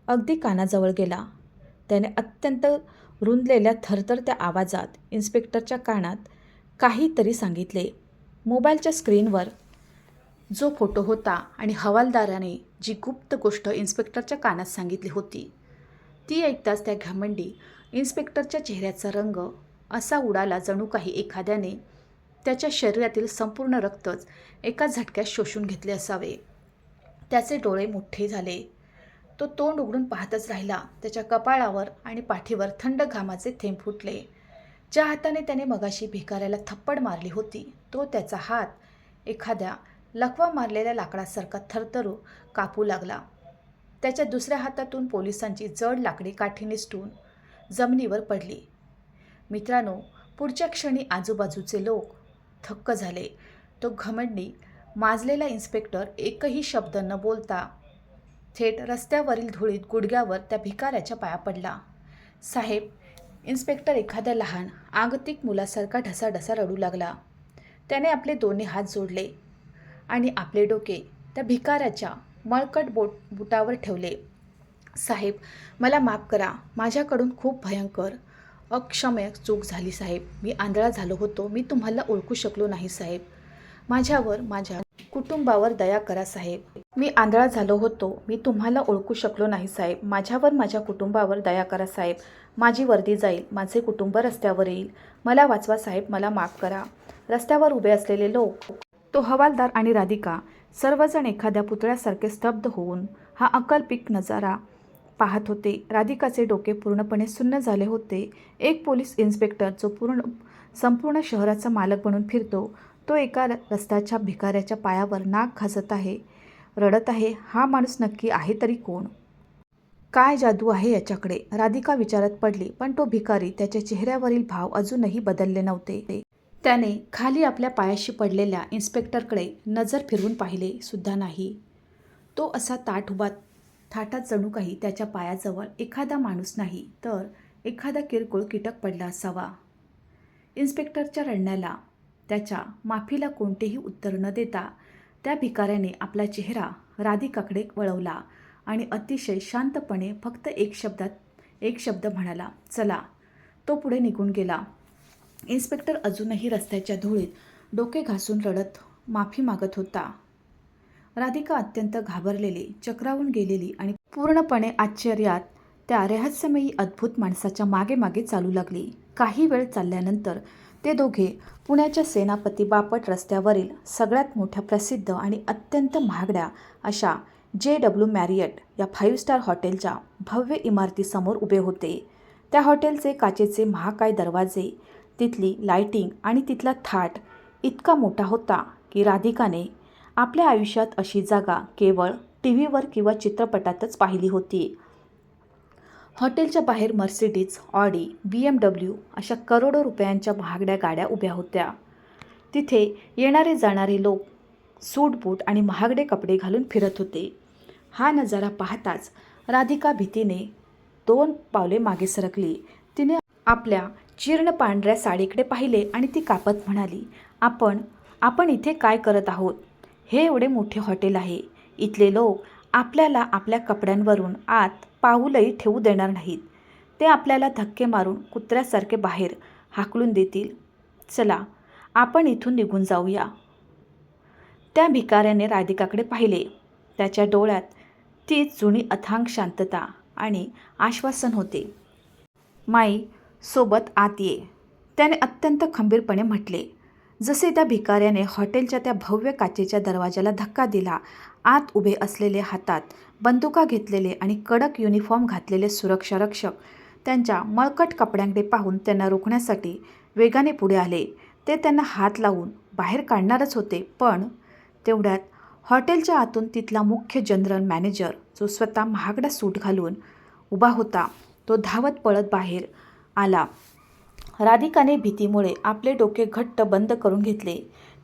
अगदी कानाजवळ गेला. त्याने अत्यंत रुंदलेल्या थरथरत्या आवाजात इन्स्पेक्टरच्या कानात काहीतरी सांगितले. मोबाईलच्या स्क्रीनवर जो फोटो होता आणि हवालदाराने जी गुप्त गोष्ट इन्स्पेक्टरच्या कानात सांगितली होती, ती ऐकताच त्या घमंडी इन्स्पेक्टरच्या चेहऱ्याचा रंग असा उडाला जणू काही एखाद्याने त्याच्या शरीरातील संपूर्ण रक्तच एका झटक्यात शोषून घेतले असावे. त्याचे डोळे मोठे झाले. तो तोंड उघडून पाहतच राहिला. त्याच्या कपाळावर आणि पाठीवर थंड घामाचे थेंब फुटले. ज्या हाताने त्याने मगाशी भिकाऱ्याला थप्पड मारली होती, तो त्याचा हात एखाद्या लकवा मारलेल्या लाकडासारखा थरथरू कापू लागला. त्याच्या दुसऱ्या हातातून पोलिसांची जड लाकडी काठी निसटून जमिनीवर पडली. मित्रांनो, पुढच्या क्षणी आजूबाजूचे लोक थक्क झाले. तो घमंडी माजलेला इन्स्पेक्टर एकही शब्द न बोलता थेट रस्त्यावरील धुळीत गुडघ्यावर त्या भिकाऱ्याच्या पाया पडला. साहेब, इन्स्पेक्टर एखाद्या लहान आगतिक मुलासारखा ढसाढसा रडू लागला. त्याने आपले दोन्ही हात जोडले आणि आपले डोके त्या भिकाऱ्याच्या मळकट बुटावर ठेवले. साहेब, मला माफ करा. माझ्याकडून खूप भयंकर अक्षम्य चूक झाली साहेब. मी आंधळा झालो होतो. मी तुम्हाला ओळखू शकलो नाही साहेब. माझ्यावर, माझ्या कुटुंबावर दया करा साहेब. मी आंधळा झालो होतो. मी तुम्हाला ओळखू शकलो नाही साहेब. माझ्यावर, माझ्या कुटुंबावर दया करा साहेब. माझी वर्दी जाईल. माझे कुटुंब रस्त्यावर येईल. मला वाचवा साहेब. मला माफ करा. रस्त्यावर उभे असलेले लोक, तो हवालदार आणि राधिका सर्वजण एखाद्या पुतळ्यासारखे स्तब्ध होऊन हा अकल्पित नजारा पाहत होते. राधिकाचे डोके पूर्णपणे सुन्न झाले होते. एक पोलीस इन्स्पेक्टर जो संपूर्ण शहराचा मालक बनून फिरतो, तो एका रस्त्याच्या भिकाऱ्याच्या पायावर नाक घासत आहे, रडत आहे. हा माणूस नक्की आहे तरी कोण? काय जादू आहे याच्याकडे? राधिका विचारात पडली, पण तो भिकारी त्याच्या चेहऱ्यावरील भाव अजूनही बदलले नव्हते. त्याने खाली आपल्या पायाशी पडलेल्या इन्स्पेक्टरकडे नजर फिरवून पाहिले सुद्धा नाही. तो असा ताठ उभा, थाटात जणू काही त्याच्या पायाजवळ एखादा माणूस नाही तर एखादा किरकोळ कीटक पडला असावा. इन्स्पेक्टरच्या रडण्याला, त्याच्या माफीला कोणतेही उत्तर न देता त्या भिकाऱ्याने आपला चेहरा राधिकाकडे वळवला आणि अतिशय शांतपणे फक्त एक शब्द म्हणाला, चला. तो पुढे निघून गेला. इन्स्पेक्टर अजूनही रस्त्याच्या धुळीत डोके घासून रडत माफी मागत होता. राधिका अत्यंत घाबरलेली, चक्रावून गेलेली आणि पूर्णपणे आश्चर्यात त्या रहस्यमयी अद्भुत माणसाच्या मागे मागे चालू लागली. काही वेळ चालल्यानंतर ते दोघे पुण्याच्या सेनापती बापट रस्त्यावरील सगळ्यात मोठ्या प्रसिद्ध आणि अत्यंत महागड्या अशा JW मॅरियट या 5 स्टार हॉटेलच्या भव्य इमारतीसमोर उभे होते. त्या हॉटेलचे काचेचे महाकाय दरवाजे, तिथली लाइटिंग आणि तिथला थाट इतका मोठा होता की राधिकाने आपल्या आयुष्यात अशी जागा केवळ टीव्हीवर किंवा चित्रपटातच पाहिली होती. हॉटेलच्या बाहेर मर्सिडीज, ऑडी, BMW अशा करोडो रुपयांच्या महागड्या गाड्या उभ्या होत्या. तिथे येणारे जाणारे लोक सूट बूट आणि महागडे कपडे घालून फिरत होते. हा नजारा पाहताच राधिका भीतीने 2 पावले मागे सरकली. तिने आपल्या जीर्ण पांढऱ्या साडीकडे पाहिले आणि ती कापत म्हणाली, आपण इथे काय करत आहोत? हे एवढे मोठे हॉटेल आहे. इथले लोक आपल्याला आपल्या कपड्यांवरून आत पाऊलही ठेवू देणार नाहीत. ते आपल्याला धक्के मारून कुत्र्यासारखे बाहेर हाकलून देतील. चला, आपण इथून निघून जाऊया. त्या भिकाऱ्याने राधिकाकडे पाहिले. त्याच्या डोळ्यात तीच जुनी अथांग शांतता आणि आश्वासन होते. माई सोबत आत ये, त्याने अत्यंत खंबीरपणे म्हटले. जसे त्या भिकाऱ्याने हॉटेलच्या त्या भव्य काचेच्या दरवाजाला धक्का दिला, आत उभे असलेले हातात बंदुका घेतलेले आणि कडक युनिफॉर्म घातलेले सुरक्षारक्षक त्यांच्या मळकट कपड्यांकडे पाहून त्यांना रोखण्यासाठी वेगाने पुढे आले. ते त्यांना हात लावून बाहेर काढणारच होते, पण तेवढ्यात हॉटेलच्या आतून तिथला मुख्य जनरल मॅनेजर, जो स्वतः महागडा सूट घालून उभा होता, तो धावत पळत बाहेर आला. राधिकाने भीतीमुळे आपले डोके घट्ट बंद करून घेतले.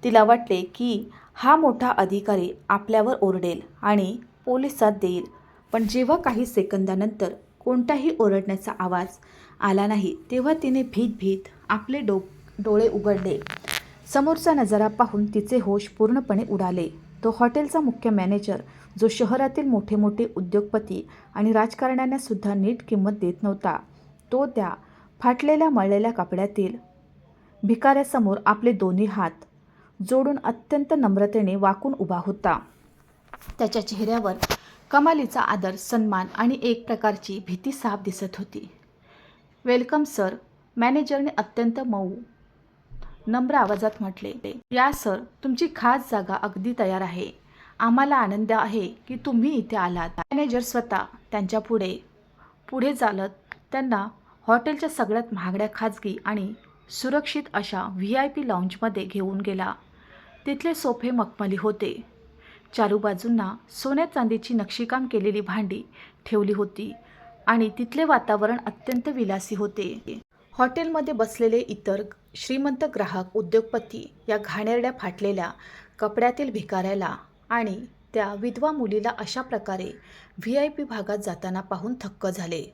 तिला वाटले की हा मोठा अधिकारी आपल्यावर ओरडेल आणि पोलिसात देईल. पण जेव्हा काही सेकंदानंतर कोणताही ओरडण्याचा आवाज आला नाही, तेव्हा तिने भीत आपले डोळे उघडले. समोरचा नजारा पाहून तिचे होश पूर्णपणे उडाले. तो हॉटेलचा मुख्य मॅनेजर, जो शहरातील मोठे मोठे उद्योगपती आणि राजकारण्यांना सुद्धा नीट किंमत देत नव्हता, तो त्या फाटलेल्या मळलेल्या कपड्यातील भिकाऱ्यासमोर आपले दोन्ही हात जोडून अत्यंत नम्रतेने वाकून उभा होता. त्याच्या चेहऱ्यावर कमालीचा आदर, सन्मान आणि एक प्रकारची भीती साफ दिसत होती. वेलकम सर, मॅनेजरने अत्यंत मऊ नम्र आवाजात म्हटले. या सर, तुमची खास जागा अगदी तयार आहे. आम्हाला आनंद आहे की तुम्ही इथे आलात. मॅनेजर स्वतः त्यांच्या पुढे चालत त्यांना हॉटेलच्या सगळ्यात महागड्या खाजगी आणि सुरक्षित अशा VIP लाऊंजमध्ये घेऊन गेला. तिथले सोफे मखमली होते. चारूबाजूंना सोन्या चांदीची नक्षीकाम केलेली भांडी ठेवली होती आणि तिथले वातावरण अत्यंत विलासी होते. हॉटेलमध्ये बसलेले इतर श्रीमंत ग्राहक, उद्योगपती या घाणेरड्या फाटलेल्या कपड्यातील भिकाऱ्याला आणि त्या विधवा मुलीला अशा प्रकारे VIP भागात जाताना पाहून थक्क झाले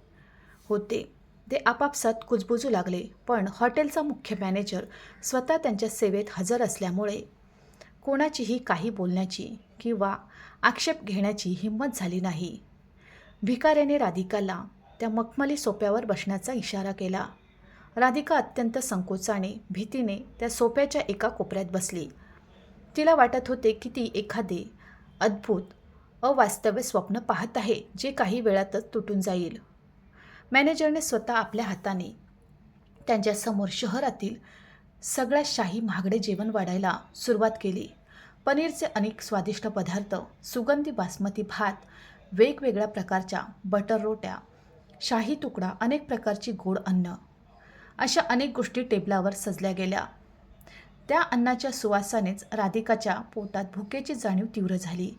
होते. ते आपापसात कुजबुजू लागले. पण हॉटेलचा मुख्य मॅनेजर स्वतः त्यांच्या सेवेत हजर असल्यामुळे कोणाचीही काही बोलण्याची किंवा आक्षेप घेण्याची हिंमत झाली नाही. भिकाऱ्याने राधिकाला त्या मखमली सोप्यावर बसण्याचा इशारा केला. राधिका अत्यंत संकोचाने, भीतीने त्या सोप्याच्या एका कोपऱ्यात बसली. तिला वाटत होते की ती एखादे अद्भुत, अवास्तव्य स्वप्न पाहत आहे, जे काही वेळातच तुटून जाईल. मॅनेजरने स्वतः आपल्या हाताने त्यांच्यासमोर शहरातील सगळ्यात शाही महागडे जेवण वाढायला सुरुवात केली. पनीरचे अनेक स्वादिष्ट पदार्थ, सुगंधी बासमती भात, वेगवेगळ्या प्रकारच्या बटर रोट्या, शाही तुकडा, अनेक प्रकारची गोड अन्न, अशा अनेक गोष्टी टेबलावर सजल्या गेल्या. त्या अन्नाच्या सुवासानेच राधिकाच्या पोटात भुकेची जाणीव तीव्र झाली.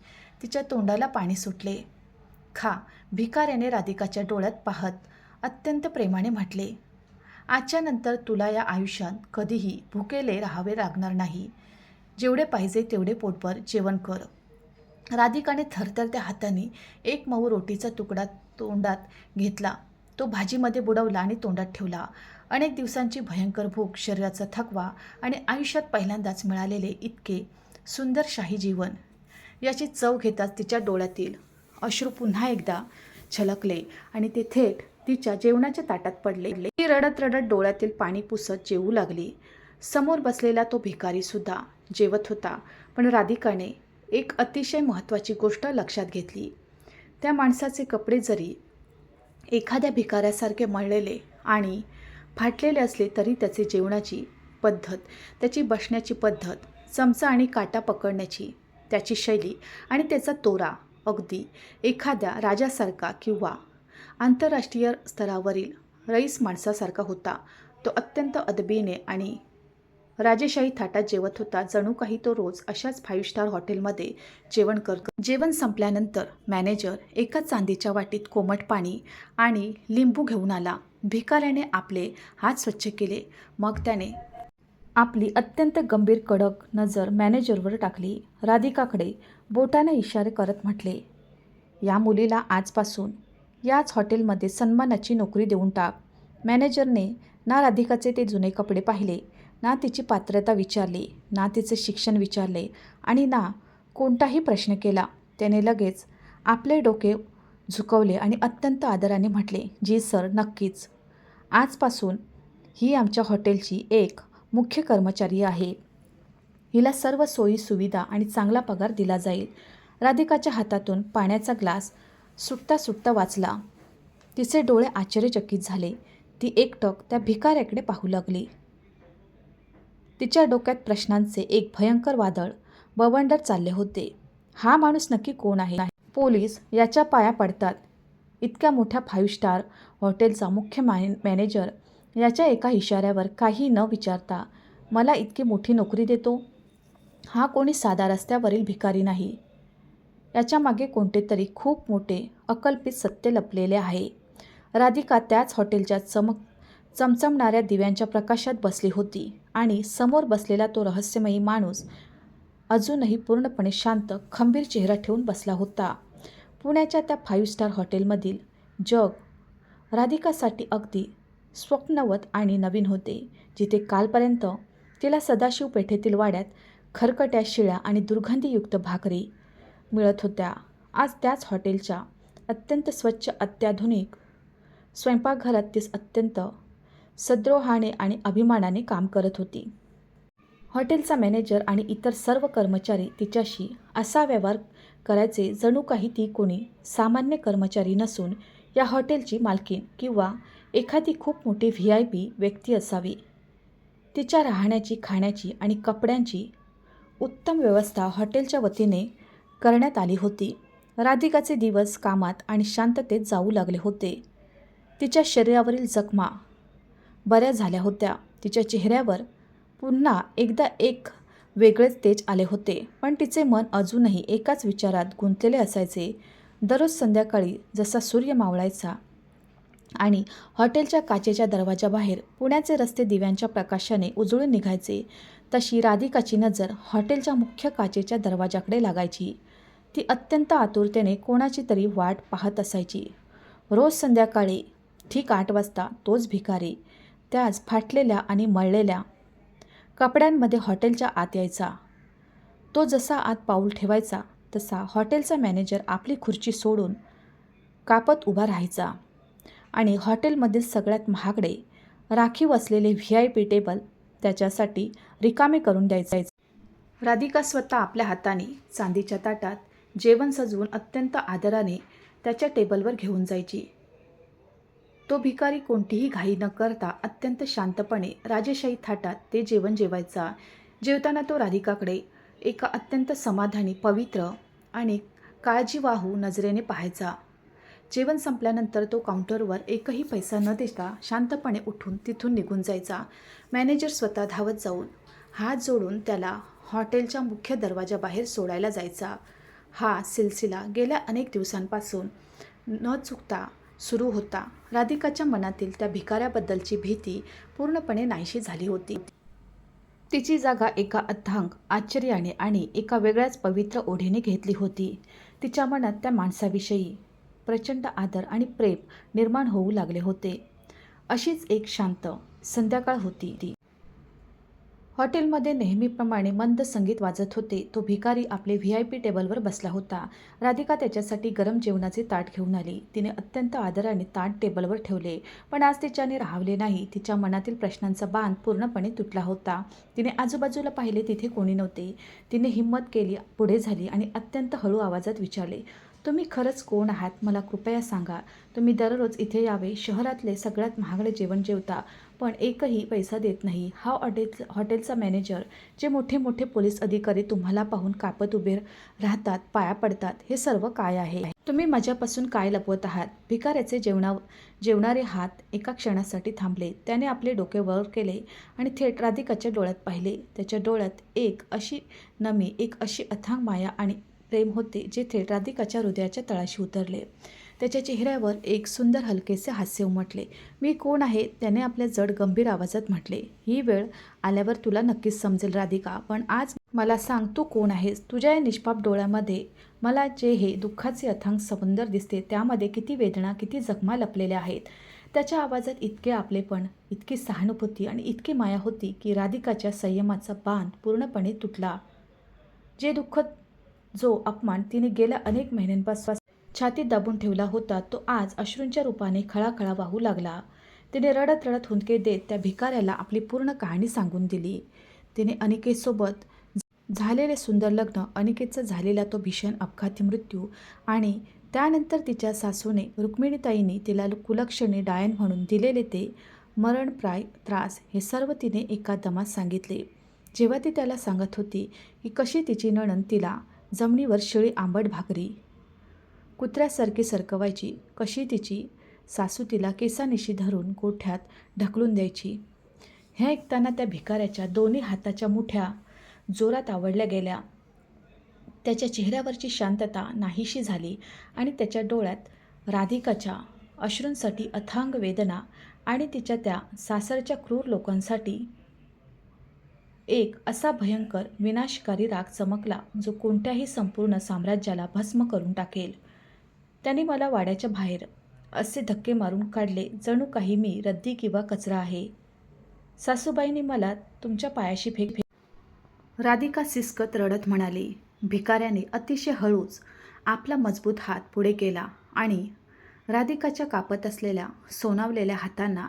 तिच्या तोंडाला पाणी सुटले. खा, भिकाऱ्याने राधिकाच्या डोळ्यात पाहत अत्यंत प्रेमाने म्हटले. आजच्या नंतर तुला या आयुष्यात कधीही भुकेले राहावे लागणार नाही. जेवढे पाहिजे तेवढे पोटभर जेवण कर. राधिकाने थरथरत्या हाताने एक मऊ रोटीचा तुकडा तोंडात घेतला. तो भाजीमध्ये बुडवला आणि तोंडात ठेवला. अनेक दिवसांची भयंकर भूक, शरीराचा थकवा आणि आयुष्यात पहिल्यांदाच मिळालेले इतके सुंदर शाही जीवन याची चव घेताच तिच्या डोळ्यातील अश्रू पुन्हा एकदा छलकले आणि ते थेट तिच्या जेवणाच्या ताटात पडले. ती रडत रडत डोळ्यातील पाणी पुसत जेवू लागली. समोर बसलेला तो भिकारीसुद्धा जेवत होता. पण राधिकाने एक अतिशय महत्त्वाची गोष्ट लक्षात घेतली. त्या माणसाचे कपडे जरी एखाद्या भिकाऱ्यासारखे मळलेले आणि फाटलेले असले तरी त्याची जेवणाची पद्धत, त्याची बसण्याची पद्धत, चमचा आणि काटा पकडण्याची त्याची शैली आणि त्याचा तोरा अगदी एखाद्या राजासारखा किंवा आंतरराष्ट्रीय स्तरावरील रईस माणसासारखा होता. तो अत्यंत अदबीने आणि राजेशाही थाटात जेवत होता, जणू काही तो रोज अशाच 5 स्टार हॉटेलमध्ये जेवण करतो. जेवण संपल्यानंतर मॅनेजर एका चांदीच्या वाटीत कोमट पाणी आणि लिंबू घेऊन आला. भिकाऱ्याने आपले हात स्वच्छ केले. मग त्याने आपली अत्यंत गंभीर कडक नजर मॅनेजरवर टाकली. राधिकाकडे बोटाने इशारे करत म्हटले, या मुलीला आजपासून याच हॉटेलमध्ये सन्मानाची नोकरी देऊन टाक. मॅनेजरने ना राधिकाचे ते जुने कपडे पाहिले, ना तिची पात्रता विचारली, ना तिचे शिक्षण विचारले आणि ना कोणताही प्रश्न केला. त्याने लगेच आपले डोके झुकवले आणि अत्यंत आदराने म्हटले, जी सर, नक्कीच. आजपासून ही आमच्या हॉटेलची एक मुख्य कर्मचारी आहे. हिला सर्व सोयी सुविधा आणि चांगला पगार दिला जाईल. राधिकाच्या हातातून पाण्याचा ग्लास सुटता सुटता वाचला. तिचे डोळे आश्चर्यचकित झाले. ती एकटक त्या भिकाऱ्याकडे पाहू लागली. तिच्या डोक्यात प्रश्नांचे एक भयंकर वादळ बवंडर चालले होते. हा माणूस नक्की कोण आहे? पोलीस याच्या पाया पडतात. इतक्या मोठ्या 5 स्टार हॉटेलचा मुख्य मॅनेजर याच्या एका इशाऱ्यावर काही न विचारता मला इतकी मोठी नोकरी देतो. हा कोणी साधा रस्त्यावरील भिकारी नाही. याच्या मागे कोणते तरी खूप मोठे अकल्पित सत्य लपलेले आहे. राधिका त्याच हॉटेलच्या चमचमणाऱ्या दिव्यांच्या प्रकाशात बसली होती आणि समोर बसलेला तो रहस्यमयी माणूस अजूनही पूर्णपणे शांत, खंबीर चेहरा ठेवून बसला होता. पुण्याच्या त्या 5 स्टार हॉटेलमधील जग राधिकासाठी अगदी स्वप्नवत आणि नवीन होते. जिथे कालपर्यंत तिला सदाशिव पेठेतील वाड्यात खरकट्या शिळ्या आणि दुर्गंधीयुक्त भाकरी मिळत होत्या, आज त्याच हॉटेलच्या अत्यंत स्वच्छ, अत्याधुनिक स्वयंपाकघरात ती अत्यंत सद्रोहाने आणि अभिमानाने काम करत होती. हॉटेलचा मॅनेजर आणि इतर सर्व कर्मचारी तिच्याशी असा व्यवहार करायचे जणू काही ती कोणी सामान्य कर्मचारी नसून या हॉटेलची मालकीण किंवा एखादी खूप मोठी VIP व्यक्ती असावी. तिच्या राहण्याची, खाण्याची आणि कपड्यांची उत्तम व्यवस्था हॉटेलच्या वतीने करण्यात आली होती. राधिकाचे दिवस कामात आणि शांततेत जाऊ लागले होते. तिच्या शरीरावरील जखमा बऱ्या झाल्या होत्या. तिच्या चेहऱ्यावर पुन्हा एकदा एक वेगळेच तेज आले होते. पण तिचे मन अजूनही एकाच विचारात गुंतलेले असायचे. दररोज संध्याकाळी जसा सूर्य मावळायचा आणि हॉटेलच्या काचेच्या दरवाजाबाहेर पुण्याचे रस्ते दिव्यांच्या प्रकाशाने उजळून निघायचे, तशी राधिकाची नजर हॉटेलच्या मुख्य काचेच्या दरवाजाकडे लागायची. ती अत्यंत आतुरतेने कोणाची तरी वाट पाहत असायची. रोज संध्याकाळी ठीक 8 वाजता तोच भिकारी त्याच फाटलेल्या आणि मळलेल्या कपड्यांमध्ये हॉटेलच्या आत यायचा. तो जसा आत पाऊल ठेवायचा तसा हॉटेलचा मॅनेजर आपली खुर्ची सोडून कापत उभा राहायचा आणि हॉटेलमधील सगळ्यात महागडे राखीव असलेले VIP टेबल त्याच्यासाठी रिकामे करून द्यायचे. राधिका स्वतः आपल्या हाताने चांदीच्या ताटात जेवण सजवून अत्यंत आदराने त्याच्या टेबलवर घेऊन जायची. तो भिकारी कोणतीही घाई न करता अत्यंत शांतपणे राजेशाही थाटात ते जेवण जेवायचा. जेवताना तो राधिकाकडे एका अत्यंत समाधानी, पवित्र आणि काळजीवाहू नजरेने पाहायचा. जेवण संपल्यानंतर तो काउंटरवर एकही पैसा न देता शांतपणे उठून तिथून निघून जायचा. मॅनेजर स्वतः धावत जाऊन हात जोडून त्याला हॉटेलच्या मुख्य दरवाजाबाहेर सोडायला जायचा. हा सिलसिला गेल्या अनेक दिवसांपासून न चुकता सुरू होता. राधिकाच्या मनातील त्या भिकाऱ्याबद्दलची भीती पूर्णपणे नाहीशी झाली होती. तिची जागा एका अथांग आश्चर्याने आणि एका वेगळ्याच पवित्र ओढीने घेतली होती. तिच्या मनात त्या माणसाविषयी प्रचंड आदर आणि प्रेम निर्माण होऊ लागले होते. अशीच एक शांत संध्याकाळ होती. हॉटेलमध्ये नेहमीप्रमाणे मंद संगीत वाजत होते. तो भिकारी आपले VIP टेबलवर बसला होता. राधिका त्याच्यासाठी गरम जेवणाचे ताट घेऊन आली. तिने अत्यंत आदराने ताट टेबलवर ठेवले, पण आज तिच्याने राहवले नाही. तिच्या मनातील प्रश्नांचा बांध पूर्णपणे तुटला होता. तिने आजूबाजूला पाहिले, तिथे कोणी नव्हते. तिने हिंमत केली, पुढे झाली आणि अत्यंत हळू आवाजात विचारले, तुम्ही खरंच कोण आहात? मला कृपया सांगा. तुम्ही दररोज इथे यावे, शहरातले सगळ्यात महागडे जेवण जेवता, पण एकही पैसा देत नाही. हा हॉटेलचा मॅनेजर, जे मोठे मोठे पोलीस अधिकारी तुम्हाला पाहून कापत उभे राहतात, पाया पडतात, हे सर्व काय आहे? तुम्ही माझ्यापासून काय लपवत आहात? भिकाऱ्याचे जेवणारे हात एका क्षणासाठी थांबले. त्याने आपले डोके वर केले आणि थेट राधिकाच्या डोळ्यात पाहिले. त्याच्या डोळ्यात एक अशी नमी, एक अशी अथांग माया आणि प्रेम होते, जे थेट राधिकाच्या हृदयाच्या तळाशी उतरले. त्याच्या चेहऱ्यावर एक सुंदर हलकेसे हास्य उमटले. मी कोण आहे? त्याने आपल्या जड गंभीर आवाजात म्हटले. ही वेळ आल्यावर तुला नक्कीच समजेल राधिका, पण आज मला सांग, तू कोण आहेस? तुझ्या या निष्पाप डोळ्यामध्ये मला जे हे दुःखाचे अथांग समुद्र दिसते, त्यामध्ये किती वेदना, किती जखमा लपलेल्या आहेत. त्याच्या आवाजात इतके आपलेपण, इतकी सहानुभूती आणि इतकी माया होती की राधिकाच्या संयमाचा बांध पूर्णपणे तुटला. जे दुःख, जो अपमान तिने गेल्या अनेक महिन्यांपासून छातीत दाबून ठेवला होता, तो आज अश्रूंच्या रूपाने खळाखळा वाहू लागला. तिने रडत रडत हुंदके देत त्या भिकाऱ्याला आपली पूर्ण कहाणी सांगून दिली. तिने अनिकेतसोबत झालेले सुंदर लग्न, अनिकेतचा झालेला तो भीषण अपघाती मृत्यू आणि त्यानंतर तिच्या सासूने रुक्मिणीताईंनी तिला कुलक्षणी डायन म्हणून दिलेले ते मरणप्राय त्रास, हे सर्व तिने एका दमात सांगितले. जेव्हा ती त्याला सांगत होती की कशी तिची नणंद तिला जमिनीवर शिळी आंबट भाकरी कुत्र्यासारखी सरकवायची, कशी तिची सासू तिला केसानिशी धरून गोठ्यात ढकलून द्यायची, हे ऐकताना त्या भिकाऱ्याच्या दोन्ही हाताच्या मुठ्या जोरात आवळल्या गेल्या. त्याच्या चेहऱ्यावरची शांतता नाहीशी झाली आणि त्याच्या डोळ्यात राधिकाच्या अश्रूंसाठी अथांग वेदना आणि तिच्या त्या सासरच्या क्रूर लोकांसाठी एक असा भयंकर विनाशकारी राग चमकला, जो कोणत्याही संपूर्ण साम्राज्याला भस्म करून टाकेल. त्याने मला वाड्याच्या बाहेर असे धक्के मारून काढले, जणू काही मी रद्दी किंवा कचरा आहे. सासूबाईंनी मला तुमच्या पायाशी फेक. राधिका सिसकत रडत म्हणाली. भिकाऱ्याने अतिशय हळूच आपला मजबूत हात पुढे केला आणि राधिकाच्या कापत असलेल्या सोनावलेल्या हातांना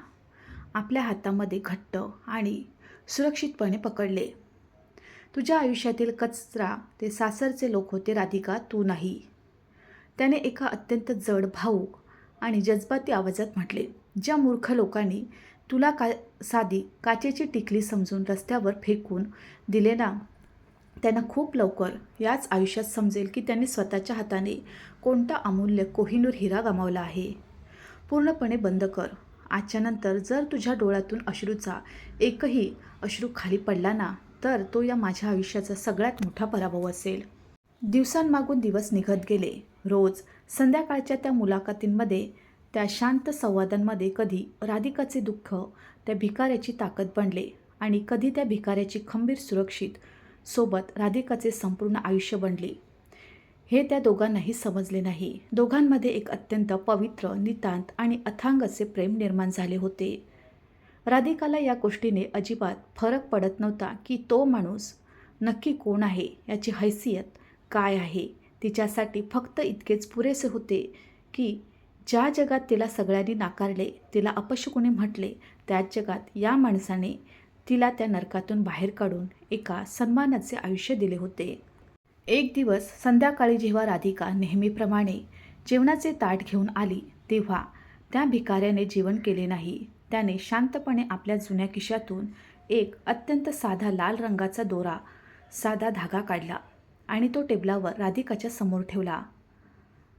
आपल्या हातामध्ये घट्ट आणि सुरक्षितपणे पकडले. तुझ्या आयुष्यातील कचरा ते सासरचे लोक होते राधिका, तू नाही. त्याने एका अत्यंत जड, भावूक आणि जज्बाती आवाजात म्हटले. ज्या मूर्ख लोकांनी तुला साधी काचेची टिकली समजून रस्त्यावर फेकून दिले ना, त्यांना खूप लवकर याच आयुष्यात समजेल की त्यांनी स्वतःच्या हाताने कोणता अमूल्य कोहिनूर हिरा गमावला आहे. पूर्णपणे बंद कर. आजच्या नंतर जर तुझ्या डोळ्यातून अश्रूचा एकही अश्रू खाली पडला ना, तर तो या माझ्या आयुष्याचा सगळ्यात मोठा पराभव असेल. दिवसांमागून दिवस निघत गेले. रोज संध्याकाळच्या त्या मुलाखतींमध्ये, त्या शांत संवादांमध्ये कधी राधिकाचे दुःख त्या भिकाऱ्याची ताकद बनले आणि कधी त्या भिकाऱ्याची खंबीर सुरक्षित सोबत राधिकाचे संपूर्ण आयुष्य बनले. हे त्या दोघांनाही समजले नाही. दोघांमध्ये एक अत्यंत पवित्र, नितांत आणि अथांग असे प्रेम निर्माण झाले होते. राधिकाला या गोष्टीने अजिबात फरक पडत नव्हता की तो माणूस नक्की कोण आहे, याची हैसियत काय आहे. तिच्यासाठी फक्त इतकेच पुरेसे होते की ज्या जगात तिला सगळ्यांनी नाकारले, तिला अपशकुनी म्हटले, त्याच जगात या माणसाने तिला त्या नरकातून बाहेर काढून एका सन्मानाचे आयुष्य दिले होते. एक दिवस संध्याकाळी जेव्हा राधिका नेहमीप्रमाणे जेवणाचे ताट घेऊन आली, तेव्हा त्या भिकाऱ्याने जेवण केले नाही. त्याने शांतपणे आपल्या जुन्या खिशातून एक अत्यंत साधा लाल रंगाचा दोरा, साधा धागा काढला आणि तो टेबलावर राधिकाच्या समोर ठेवला.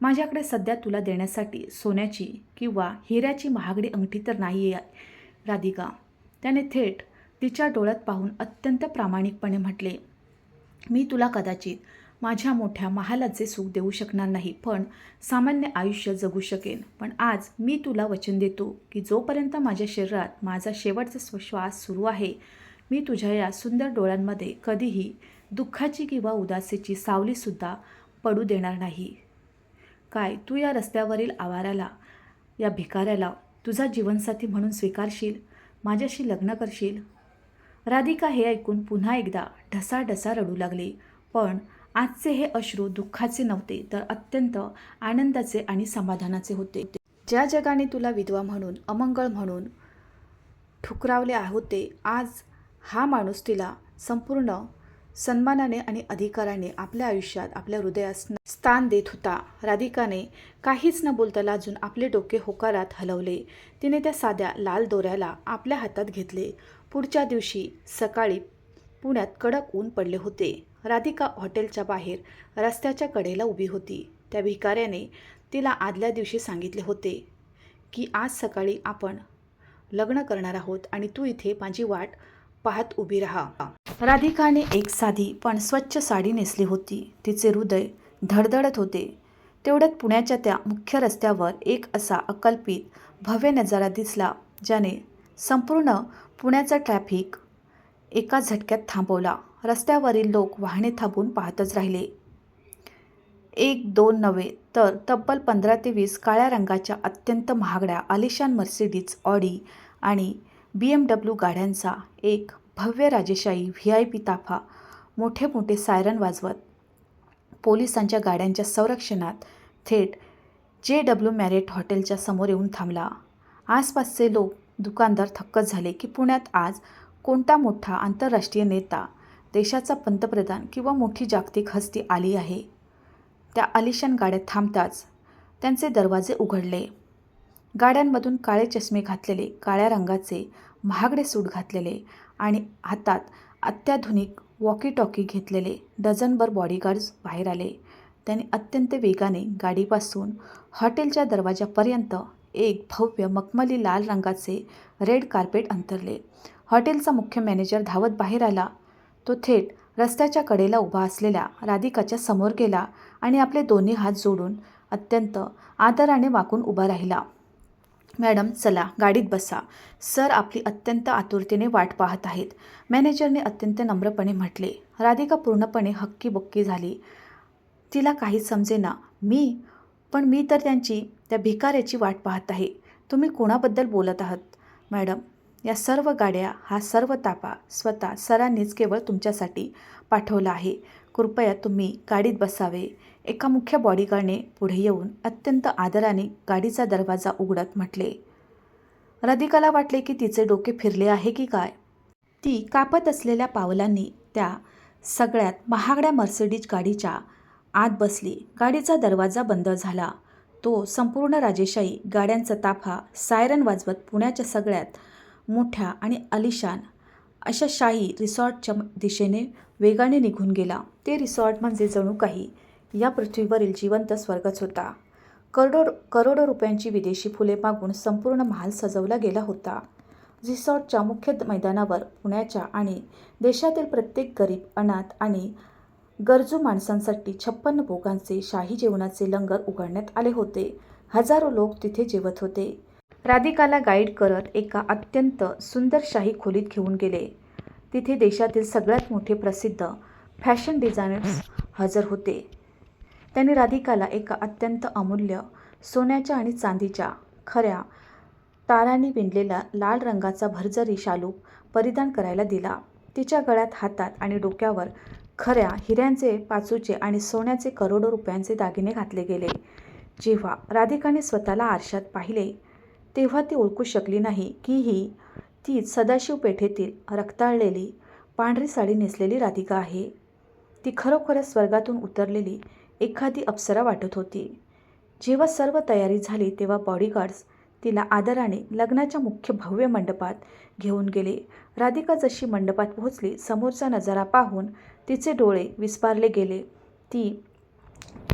माझ्याकडे सध्या तुला देण्यासाठी सोन्याची किंवा हिऱ्याची महागडी अंगठी तर नाही आहे राधिका. त्याने थेट तिच्या डोळ्यात पाहून अत्यंत प्रामाणिकपणे म्हटले, मी तुला कदाचित माझ्या मोठ्या महालाचे सुख देऊ शकणार नाही, पण सामान्य आयुष्य जगू शकेन. पण आज मी तुला वचन देतो की जोपर्यंत माझ्या शरीरात माझा शेवटचा श्वास सुरू आहे, मी तुझ्या या सुंदर डोळ्यांमध्ये कधीही दुःखाची किंवा उदासीची सावलीसुद्धा पडू देणार नाही. काय तू या रस्त्यावरील आवाराला, या भिकाऱ्याला तुझा जीवनसाथी म्हणून स्वीकारशील? माझ्याशी लग्न करशील? राधिका हे ऐकून पुन्हा एकदा ढसाढसा रडू लागली. पण आजचे हे अश्रू दुःखाचे नव्हते, तर अत्यंत आनंदाचे आणि समाधानाचे होते. ज्या जगाने तुला विधवा म्हणून, अमंगळ म्हणून ठुकरावले होते, आज हा माणूस तिला संपूर्ण सन्मानाने आणि अधिकाराने आपल्या आयुष्यात, आपल्या हृदयात स्थान देत होता. राधिकाने काहीच न बोलता लाजून आपले डोके होकारात हलवले. तिने त्या साध्या लाल दोऱ्याला आपल्या हातात घेतले. पुढच्या दिवशी सकाळी पुण्यात कडक ऊन पडले होते. राधिका हॉटेलच्या बाहेर रस्त्याच्या कडेला उभी होती. त्या भिकाऱ्याने तिला आदल्या दिवशी सांगितले होते की आज सकाळी आपण लग्न करणार आहोत आणि तू इथे माझी वाट पाहत उभी राहा. राधिकाने एक साधी पण स्वच्छ साडी नेसली होती. तिचे हृदय धडधडत होते. तेवढ्यात पुण्याच्या त्या मुख्य रस्त्यावर एक असा अकल्पित भव्य नजारा दिसला, ज्याने संपूर्ण पुण्याचा ट्रॅफिक एका झटक्यात थांबवला. रस्त्यावरील लोक वाहने थांबून पाहतच राहिले. 1-2 नव्हे तर तब्बल 15 ते 20 काळ्या रंगाच्या अत्यंत महागड्या आलिशान मर्सिडीज, ऑडी आणि BMW गाड्यांचा एक भव्य राजेशाही VIP ताफा मोठे मोठे सायरन वाजवत पोलिसांच्या गाड्यांच्या संरक्षणात थेट JW मॅरियट हॉटेलच्या समोर येऊन थांबला. आसपासचे लोक, दुकानदार थक्कच झाले की पुण्यात आज कोणता मोठा आंतरराष्ट्रीय नेता, देशाचा पंतप्रधान किंवा मोठी जागतिक हस्ती आली आहे. त्या आलिशान गाड्या थांबताच त्यांचे दरवाजे उघडले. गाड्यांमधून काळे चष्मे घातलेले, काळ्या रंगाचे महागडे सूट घातलेले आणि हातात अत्याधुनिक वॉकी टॉकी घेतलेले डझनभर बॉडीगार्ड्स बाहेर आले. त्यांनी अत्यंत वेगाने गाडीपासून हॉटेलच्या दरवाजापर्यंत एक भव्य मखमली लाल रंगाचे रेड कार्पेट अंतरले. हॉटेलचा मुख्य मॅनेजर धावत बाहेर आला. तो थेट रस्त्याच्या कडेला उभा असलेल्या राधिकाच्या समोर गेला आणि आपले दोन्ही हात जोडून अत्यंत आदराने वाकून उभा राहिला. मॅडम, चला गाडीत बसा. सर आपली अत्यंत आतुरतेने वाट पाहत आहेत, मॅनेजरने अत्यंत नम्रपणे म्हटले. राधिका पूर्णपणे हक्कीबक्की झाली. तिला काहीच समजेना. मी तर त्या भिकाऱ्याची वाट पाहत आहे. तुम्ही कोणाबद्दल बोलत आहात? मॅडम, या सर्व गाड्या, हा सर्व ताफा स्वतः सरांनीच केवळ तुमच्यासाठी पाठवला आहे. कृपया तुम्ही गाडीत बसावे. एका मुख्य बॉडीगार्डने पुढे येऊन अत्यंत आदराने गाडीचा दरवाजा उघडत म्हटले. राधिकाला वाटले की तिचे डोके फिरले आहे की काय. ती कापत असलेल्या पावलांनी त्या सगळ्यात महागड्या मर्सिडीज गाडीच्या आत बसली. गाडीचा दरवाजा बंद झाला. तो संपूर्ण राजेशाही गाड्यांचा ताफा सायरन वाजवत पुण्याच्या सगळ्यात मोठ्या आणि आलिशान अशा शाही रिसॉर्टच्या दिशेने वेगाने निघून गेला. ते रिसॉर्ट म्हणजे जणू काही या पृथ्वीवरील जिवंत स्वर्गच होता. करोडो रुपयांची विदेशी फुले मागून संपूर्ण महाल सजवला गेला होता. रिसॉर्टच्या मुख्य मैदानावर पुण्याच्या आणि देशातील प्रत्येक गरीब, अनाथ आणि गरजू माणसांसाठी 56 भोगांचे शाही जेवणाचे लंगर उघडण्यात आले होते. हजारो लोक तिथे जेवत होते. राधिकाला गाईड करत एका अत्यंत सुंदर शाही खोलीत घेऊन गेले. तिथे देशातील सगळ्यात मोठे प्रसिद्ध फॅशन डिझायनर्स हजर होते. त्यांनी राधिकाला एका अत्यंत अमूल्य सोन्याच्या आणि चांदीच्या खऱ्या तारांनी विणलेला लाल रंगाचा भरजरी शालू परिधान करायला दिला. तिच्या गळ्यात, हातात आणि डोक्यावर खऱ्या हिऱ्यांचे पाचूचे आणि सोन्याचे करोडो रुपयांचे दागिने घातले गेले. जेव्हा राधिकाने स्वतःला आरशात पाहिले तेव्हा ती ओळखू शकली नाही की ही तीच सदाशिव पेठेतील रक्ताळलेली पांढरी साडी नेसलेली राधिका आहे. ती खरोखरच स्वर्गातून उतरलेली एखादी अप्सरा वाटत होती. जेव्हा सर्व तयारी झाली तेव्हा बॉडीगार्ड्स तिला आदराने लग्नाच्या मुख्य भव्य मंडपात घेऊन गेले. राधिका जशी मंडपात पोहोचली, समोरचा नजारा पाहून तिचे डोळे विस्फारले गेले. ती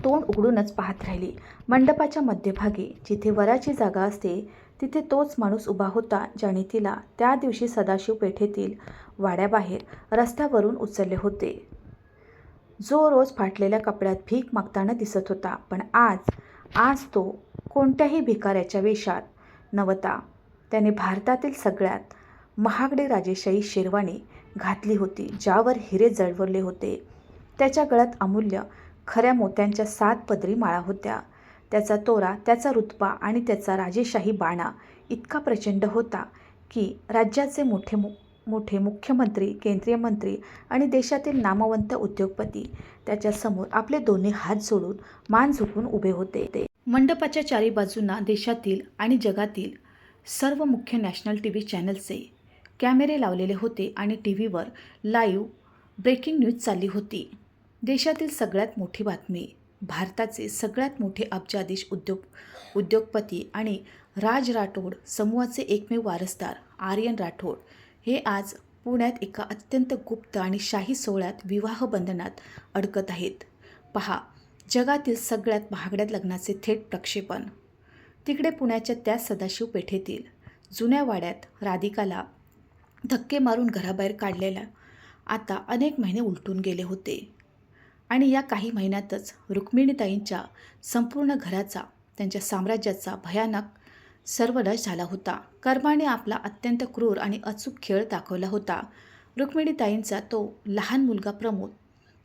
तोंड उघडूनच पाहत राहिली. मंडपाच्या मध्यभागी जिथे वराची जागा असते तिथे तोच माणूस उभा होता ज्याने तिला त्या दिवशी सदाशिव पेठेतील वाड्याबाहेर रस्त्यावरून उचलले होते, जो रोज फाटलेल्या कपड्यात भीक मागताना दिसत होता. पण आज तो कोणत्याही भिकाऱ्याच्या वेशात नव्हता. त्याने भारतातील सगळ्यात महागडी राजेशाही शेरवानी घातली होती, ज्यावर हिरे जडवले होते. त्याच्या गळ्यात अमूल्य खऱ्या मोत्यांच्या 7 पदरी माळा होत्या. त्याचा तोरा, त्याचा रुतबा आणि त्याचा राजेशाही बाणा इतका प्रचंड होता की राज्याचे मोठे मुख्यमंत्री, केंद्रीय मंत्री आणि देशातील नामवंत उद्योगपती त्याच्यासमोर आपले दोन्ही हात जोडून मान झुकून उभे होते. मंडपाच्या चारी बाजूंना देशातील आणि जगातील सर्व मुख्य नॅशनल टी व्ही चॅनल्सचे कॅमेरे लावलेले होते आणि टी व्हीवर लाईव्ह ब्रेकिंग न्यूज चालली होती. देशातील सगळ्यात मोठी बातमी. भारताचे सगळ्यात मोठे अब्जाधीश उद्योगपती आणि राज राठोड समूहाचे एकमेव वारसदार आर्यन राठोड हे आज पुण्यात एका अत्यंत गुप्त आणि शाही सोहळ्यात विवाह बंधनात अडकत आहेत. पहा, जगातील सगळ्यात महागड्या लग्नाचे थेट प्रक्षेपण. तिकडे पुण्याच्या त्या सदाशिव पेठेतील जुन्या वाड्यात राधिकाला धक्के मारून घराबाहेर काढलेला आता अनेक महिने उलटून गेले होते आणि या काही महिन्यातच रुक्मिणीताईंच्या संपूर्ण घराचा, त्यांच्या साम्राज्याचा भयानक सर्वनाश झाला होता. कर्माने आपला अत्यंत क्रूर आणि अचूक खेळ दाखवला होता. रुक्मिणीताईंचा तो लहान मुलगा प्रमोद,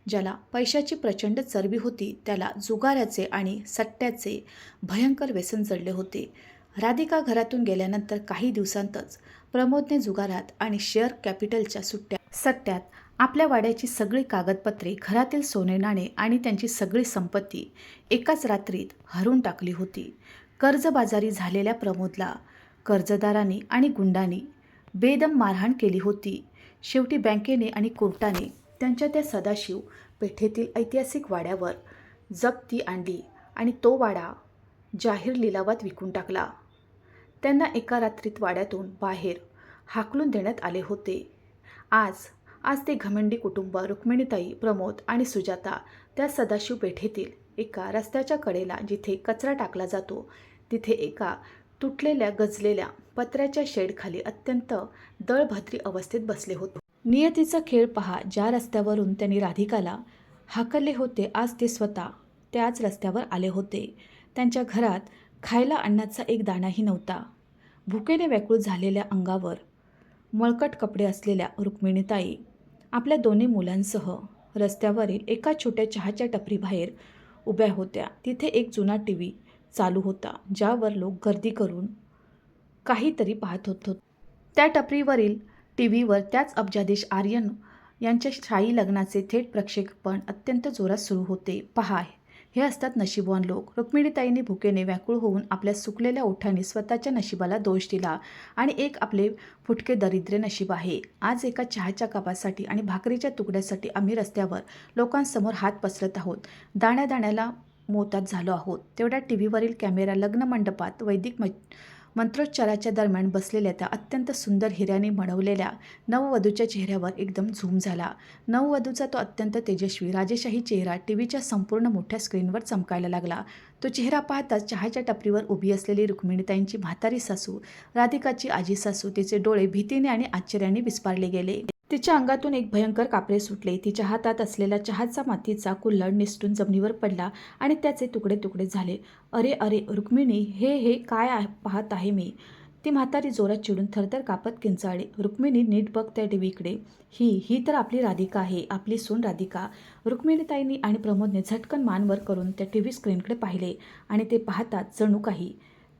ज्याला पैशाची प्रचंड चरबी होती, त्याला जुगाराचे आणि सट्ट्याचे भयंकर व्यसन जडले होते. राधिका घरातून गेल्यानंतर काही दिवसांतच प्रमोदने जुगारात आणि शेअर कॅपिटलच्या सट्ट्यात आपल्या वाड्याची सगळी कागदपत्रे, घरातील सोने नाणे आणि त्यांची सगळी संपत्ती एकाच रात्रीत हरवून टाकली होती. कर्जबाजारी झालेल्या प्रमोदला कर्जदारांनी आणि गुंडांनी बेदम मारहाण केली होती. शेवटी बँकेने आणि कोर्टाने त्यांच्या त्या सदाशिव पेठेतील ऐतिहासिक वाड्यावर जप्ती आणली आणि तो वाडा जाहीर लिलावात विकून टाकला. त्यांना एका रात्रीत वाड्यातून बाहेर हाकलून देण्यात आले होते. आज ते घमंडी कुटुंब, रुक्मिणीताई, प्रमोद आणि सुजाता त्या सदाशिव पेठेतील एका रस्त्याच्या कडेला, जिथे कचरा टाकला जातो, तिथे एका तुटलेल्या गंजलेल्या पत्र्याच्या शेडखाली अत्यंत दळभद्री अवस्थेत बसले होते. नियतीचा खेळ पहा. ज्या रस्त्यावरून त्यांनी राधिकाला हाकलले होते, आज ते स्वतः त्याच रस्त्यावर आले होते. त्यांच्या घरात खायला अन्नाचा एक दाणाही नव्हता. भुकेने व्याकुळ झालेल्या अंगावर मळकट कपडे असलेल्या रुक्मिणीताई आपल्या दोन्ही मुलांसह रस्त्यावरील एका छोट्या चहाच्या टपरीबाहेर उभ्या होत्या. तिथे एक जुना टी व्ही चालू होता, ज्यावर लोक गर्दी करून काहीतरी पाहत होते. त्या टपरीवरील टी व्हीवर त्याच अब्जाधीश आर्यन यांच्या शाही लग्नाचे थेट प्रक्षेपण अत्यंत जोरात सुरू होते. पहा, हे असतात नशीबवान लोक. रुक्मिणीताईंनी भुकेने व्याकुळ होऊन आपल्या सुकलेल्या ओठांनी स्वतःच्या नशिबाला दोष दिला आणि एक आपले फुटके दरिद्र नशीब आहे. आज एका चहाच्या कपासाठी आणि भाकरीच्या तुकड्यासाठी आम्ही रस्त्यावर लोकांसमोर हात पसरत आहोत, दाण्यादाण्याला मोतात झालो आहोत. तेवढ्या टी व्हीवरील कॅमेरा लग्न मंडपात वैदिक मंत्रोच्चाराच्या दरम्यान बसलेल्या त्या अत्यंत सुंदर हिऱ्याने बनवलेल्या नववधूच्या चेहऱ्यावर एकदम झूम झाला. नववधूचा तो अत्यंत तेजस्वी राजेशाही चेहरा टी व्हीच्या संपूर्ण मोठ्या स्क्रीनवर चमकायला लागला. तो चेहरा पाहताच चहाच्या टपरीवर उभी असलेली रुक्मिणीताईंची म्हातारी सासू, राधिकाची आजी सासू, तिचे डोळे भीतीने आणि आश्चर्याने विस्फारले गेले. तिच्या अंगातून एक भयंकर कापरे सुटले. तिच्या हातात असलेला चहाचा मातीचा कुल्हड निसटून जमिनीवर पडला आणि त्याचे तुकडे तुकडे झाले. अरे अरे रुक्मिणी, हे काय पाहत आहे मी? ती म्हातारी जोरात चिडून थरथर कापत किंचाळली. रुक्मिणी, नीट बघ त्या टीव्हीकडे. ही तर आपली राधिका आहे, आपली सून राधिका. रुक्मिणीताईंनी आणि प्रमोदने झटकन मान वर करून त्या टीव्ही स्क्रीनकडे पाहिले आणि ते पाहताच जणू काही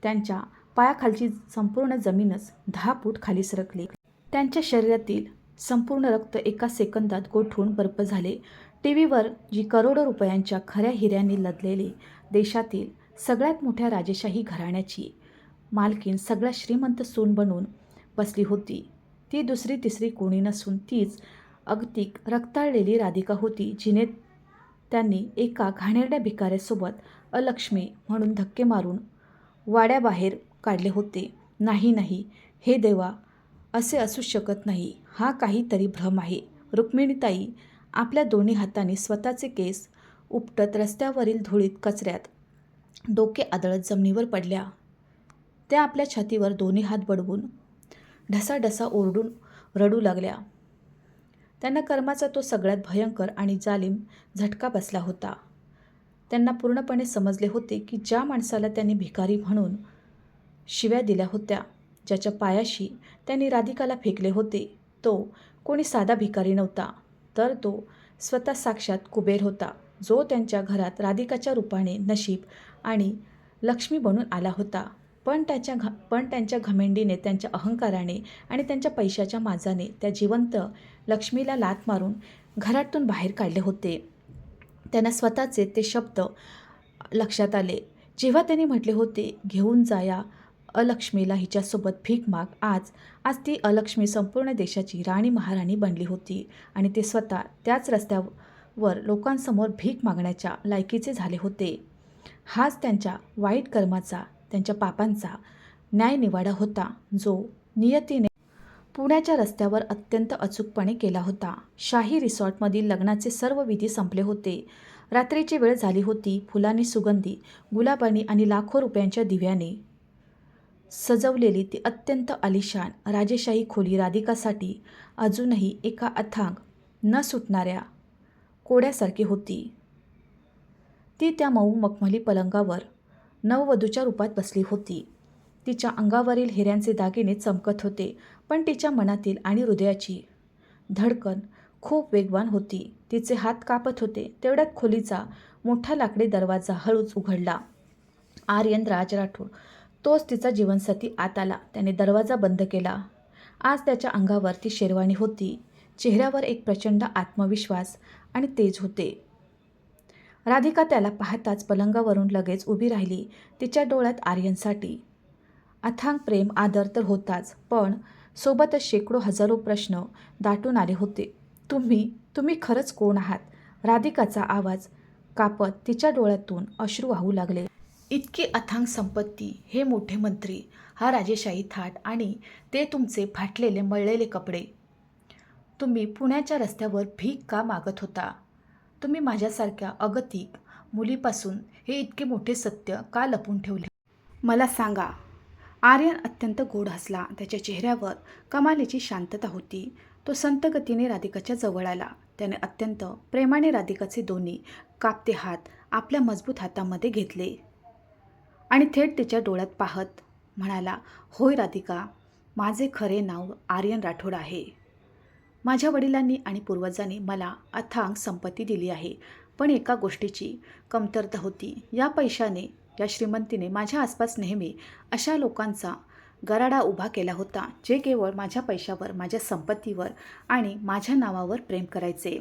त्यांच्या पायाखालची संपूर्ण जमीनच 10 फूट खाली सरकली. त्यांच्या शरीरातील संपूर्ण रक्त एका सेकंदात गोठून बर्फ झाले. टी व्हीवर जी करोडो रुपयांच्या खऱ्या हिऱ्यांनी लदलेली देशातील सगळ्यात मोठ्या राजेशाही घराण्याची मालकीन सगळ्यात श्रीमंत सून बनून बसली होती. ती दुसरी तिसरी कोणी नसून तीच अगतिक रक्ताळलेली राधिका होती, जिने त्यांनी एका घाणेरड्या भिकाऱ्यासोबत अलक्ष्मी म्हणून धक्के मारून वाड्याबाहेर काढले होते. नाही, हे देवा, असे असू शकत नाही. हा काहीतरी भ्रम आहे. रुक्मिणीताई आपल्या दोन्ही हातांनी स्वतःचे केस उपटत रस्त्यावरील धुळीत कचऱ्यात डोके आदळत जमिनीवर पडल्या. त्या आपल्या छातीवर दोन्ही हात बडवून ढसाढसा ओरडून रडू लागल्या. त्यांना कर्माचा तो सगळ्यात भयंकर आणि जालिम झटका बसला होता. त्यांना पूर्णपणे समजले होते की ज्या माणसाला त्यांनी भिकारी म्हणून शिव्या दिल्या होत्या, ज्याच्या पायाशी त्यांनी राधिकाला फेकले होते, तो कोणी साधा भिकारी नव्हता, तर तो स्वतः साक्षात कुबेर होता, जो त्यांच्या घरात राधिकाच्या रूपाने नशीब आणि लक्ष्मी बनून आला होता. पण त्यांच्या घमेंडीने, त्यांच्या अहंकाराने आणि त्यांच्या पैशाच्या माजाने त्या जिवंत लक्ष्मीला लाथ मारून घरातून बाहेर काढले होते. त्यांना स्वतःचे ते शब्द लक्षात आले जेव्हा त्यांनी म्हटले होते, घेऊन जा या अलक्ष्मीला हिच्यासोबत भीक माग. आज ती अलक्ष्मी संपूर्ण देशाची राणी महाराणी बनली होती आणि ते स्वतः त्याच रस्त्यावर लोकांसमोर भीक मागण्याच्या लायकीचे झाले होते. हाच त्यांच्या वाईट कर्माचा, त्यांच्या पापांचा न्यायनिवाडा होता, जो नियतीने पुण्याच्या रस्त्यावर अत्यंत अचूकपणे केला होता. शाही रिसॉर्टमधील लग्नाचे सर्व विधी संपले होते. रात्रीची वेळ झाली होती. फुलांनी सुगंधी, गुलाबांनी आणि लाखो रुपयांच्या दिव्याने सजवलेली ती अत्यंत आलिशान राजेशाही खोली राधिकासाठी अजूनही एका अथांग न सुटणाऱ्या कोड्यासारखी होती. ती त्या मऊ मखमली पलंगावर नववधूच्या रूपात बसली होती. तिच्या अंगावरील हिऱ्यांचे दागिने चमकत होते, पण तिच्या मनातील आणि हृदयाची धडकन खूप वेगवान होती. तिचे हात कापत होते. तेवढ्यात खोलीचा मोठा लाकडी दरवाजा हळूच उघडला. आर्यन राज राठोड, तोच तिचा जीवनसाथी आत आला. त्याने दरवाजा बंद केला. आज त्याच्या अंगावर ती शेरवानी होती. चेहऱ्यावर एक प्रचंड आत्मविश्वास आणि तेज होते. राधिका त्याला पाहताच पलंगावरून लगेच उभी राहिली. तिच्या डोळ्यात आर्यनसाठी अथांग प्रेम, आदर तर होताच, पण सोबतच शेकडो हजारो प्रश्न दाटून आले होते. तुम्ही खरंच कोण आहात? राधिकाचा आवाज कापत तिच्या डोळ्यातून अश्रू वाहू लागले. इतकी अथांग संपत्ती, हे मोठे मंत्री, हा राजेशाही थाट आणि ते तुमचे फाटलेले मळलेले कपडे. तुम्ही पुण्याच्या रस्त्यावर भीक का मागत होता? तुम्ही माझ्यासारख्या अगतिक मुलीपासून हे इतके मोठे सत्य का लपून ठेवले? मला सांगा. आर्यन अत्यंत गोड हसला. त्याच्या चेहऱ्यावर कमालीची शांतता होती. तो संत गतीने राधिकाच्या जवळ आला. त्याने अत्यंत प्रेमाने राधिकाचे दोन्ही कापते हात आपल्या मजबूत हातामध्ये घेतले आणि थेट तिच्या डोळ्यात पाहत म्हणाला, होय राधिका, माझे खरे नाव आर्यन राठोड आहे. माझ्या वडिलांनी आणि पूर्वजांनी मला अथांग संपत्ती दिली आहे, पण एका गोष्टीची कमतरता होती. या पैशाने, या श्रीमंतीने माझ्या आसपास नेहमी अशा लोकांचा गराडा उभा केला होता, जे केवळ माझ्या पैशावर, माझ्या संपत्तीवर आणि माझ्या नावावर प्रेम करायचे.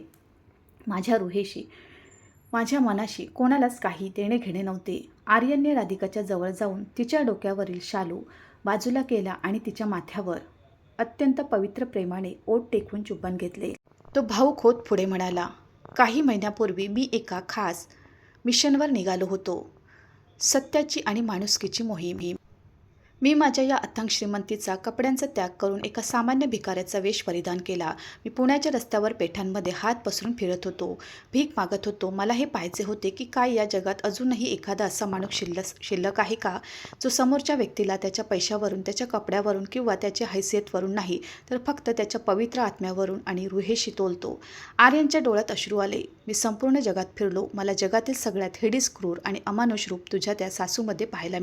माझ्या रुहेशी, माझ्या मनाशी कोणालाच काही देणे घेणे नव्हते. आर्यनने राधिकाच्या जवळ जाऊन तिच्या डोक्यावरील शालू बाजूला केला आणि तिच्या माथ्यावर अत्यंत पवित्र प्रेमाने ओठ टेकवून चुंबन घेतले. तो भाऊक होत पुढे म्हणाला, काही महिन्यापूर्वी मी एका खास मिशनवर निघालो होतो. सत्याची आणि माणुसकीची मोहीम. मी माझ्या या अथांग श्रीमंतीचा, कपड्यांचा त्याग करून एका सामान्य भिकाऱ्याचा वेश परिधान केला. मी पुण्याच्या रस्त्यावर पेठांमध्ये हात पसरून फिरत होतो, भीक मागत होतो. मला हे पाहायचे होते की काय या जगात अजूनही एखादा असा माणूस शिल्लक आहे का, जो समोरच्या व्यक्तीला त्याच्या पैशावरून, त्याच्या कपड्यावरून किंवा त्याच्या हैसियतवरून नाही, तर फक्त त्याच्या पवित्र आत्म्यावरून आणि रुहेशी तोलतो. आर्यनच्या डोळ्यात अश्रू आले. मी संपूर्ण जगात फिरलो. मला जगातील सगळ्यात हिडीस, क्रूर आणि अमानुष रूप तुझ्या त्या सासूमध्ये पाहायला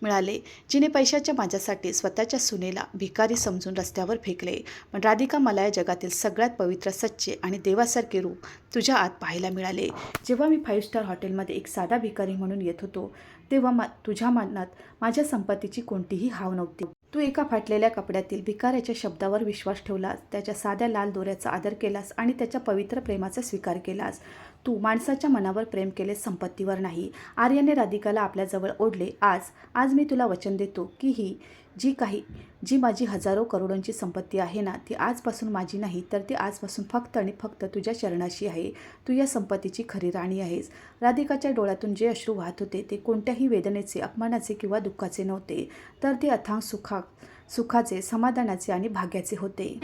मिळाले, जिने पैशाच्या माझ्यासाठी स्वतःच्या सुनेला भिकारी समजून रस्त्यावर फेकले. पण राधिका, मला या जगातील सगळ्यात पवित्र, सच्चे आणि देवासारखे रूप तुझ्या आत पाहायला मिळाले. जेव्हा मी 5 स्टार हॉटेलमध्ये एक साधा भिकारी म्हणून येत होतो, तेव्हा तुझ्या मनात माझ्या संपत्तीची कोणतीही हाव नव्हती. तू एका फाटलेल्या कपड्यातील भिकाऱ्याच्या शब्दावर विश्वास ठेवलास, त्याच्या साध्या लाल दोऱ्याचा आदर केलास आणि त्याच्या पवित्र प्रेमाचा स्वीकार केलास. तू माणसाच्या मनावर प्रेम केले, संपत्तीवर नाही. आर्यनने राधिकाला आपल्याजवळ ओढले. आज मी तुला वचन देतो की जी माझी हजारो करोडोंची संपत्ती आहे ना, ती आजपासून माझी नाही, तर ती आजपासून फक्त आणि फक्त तुझ्या चरणाशी आहे. तू या संपत्तीची खरी राणी आहेस. राधिकाच्या डोळ्यातून जे अश्रू वाहत होते, ते कोणत्याही वेदनेचे, अपमानाचे किंवा दुःखाचे नव्हते, तर ते अथांग सुखाचे, समाधानाचे आणि भाग्याचे होते.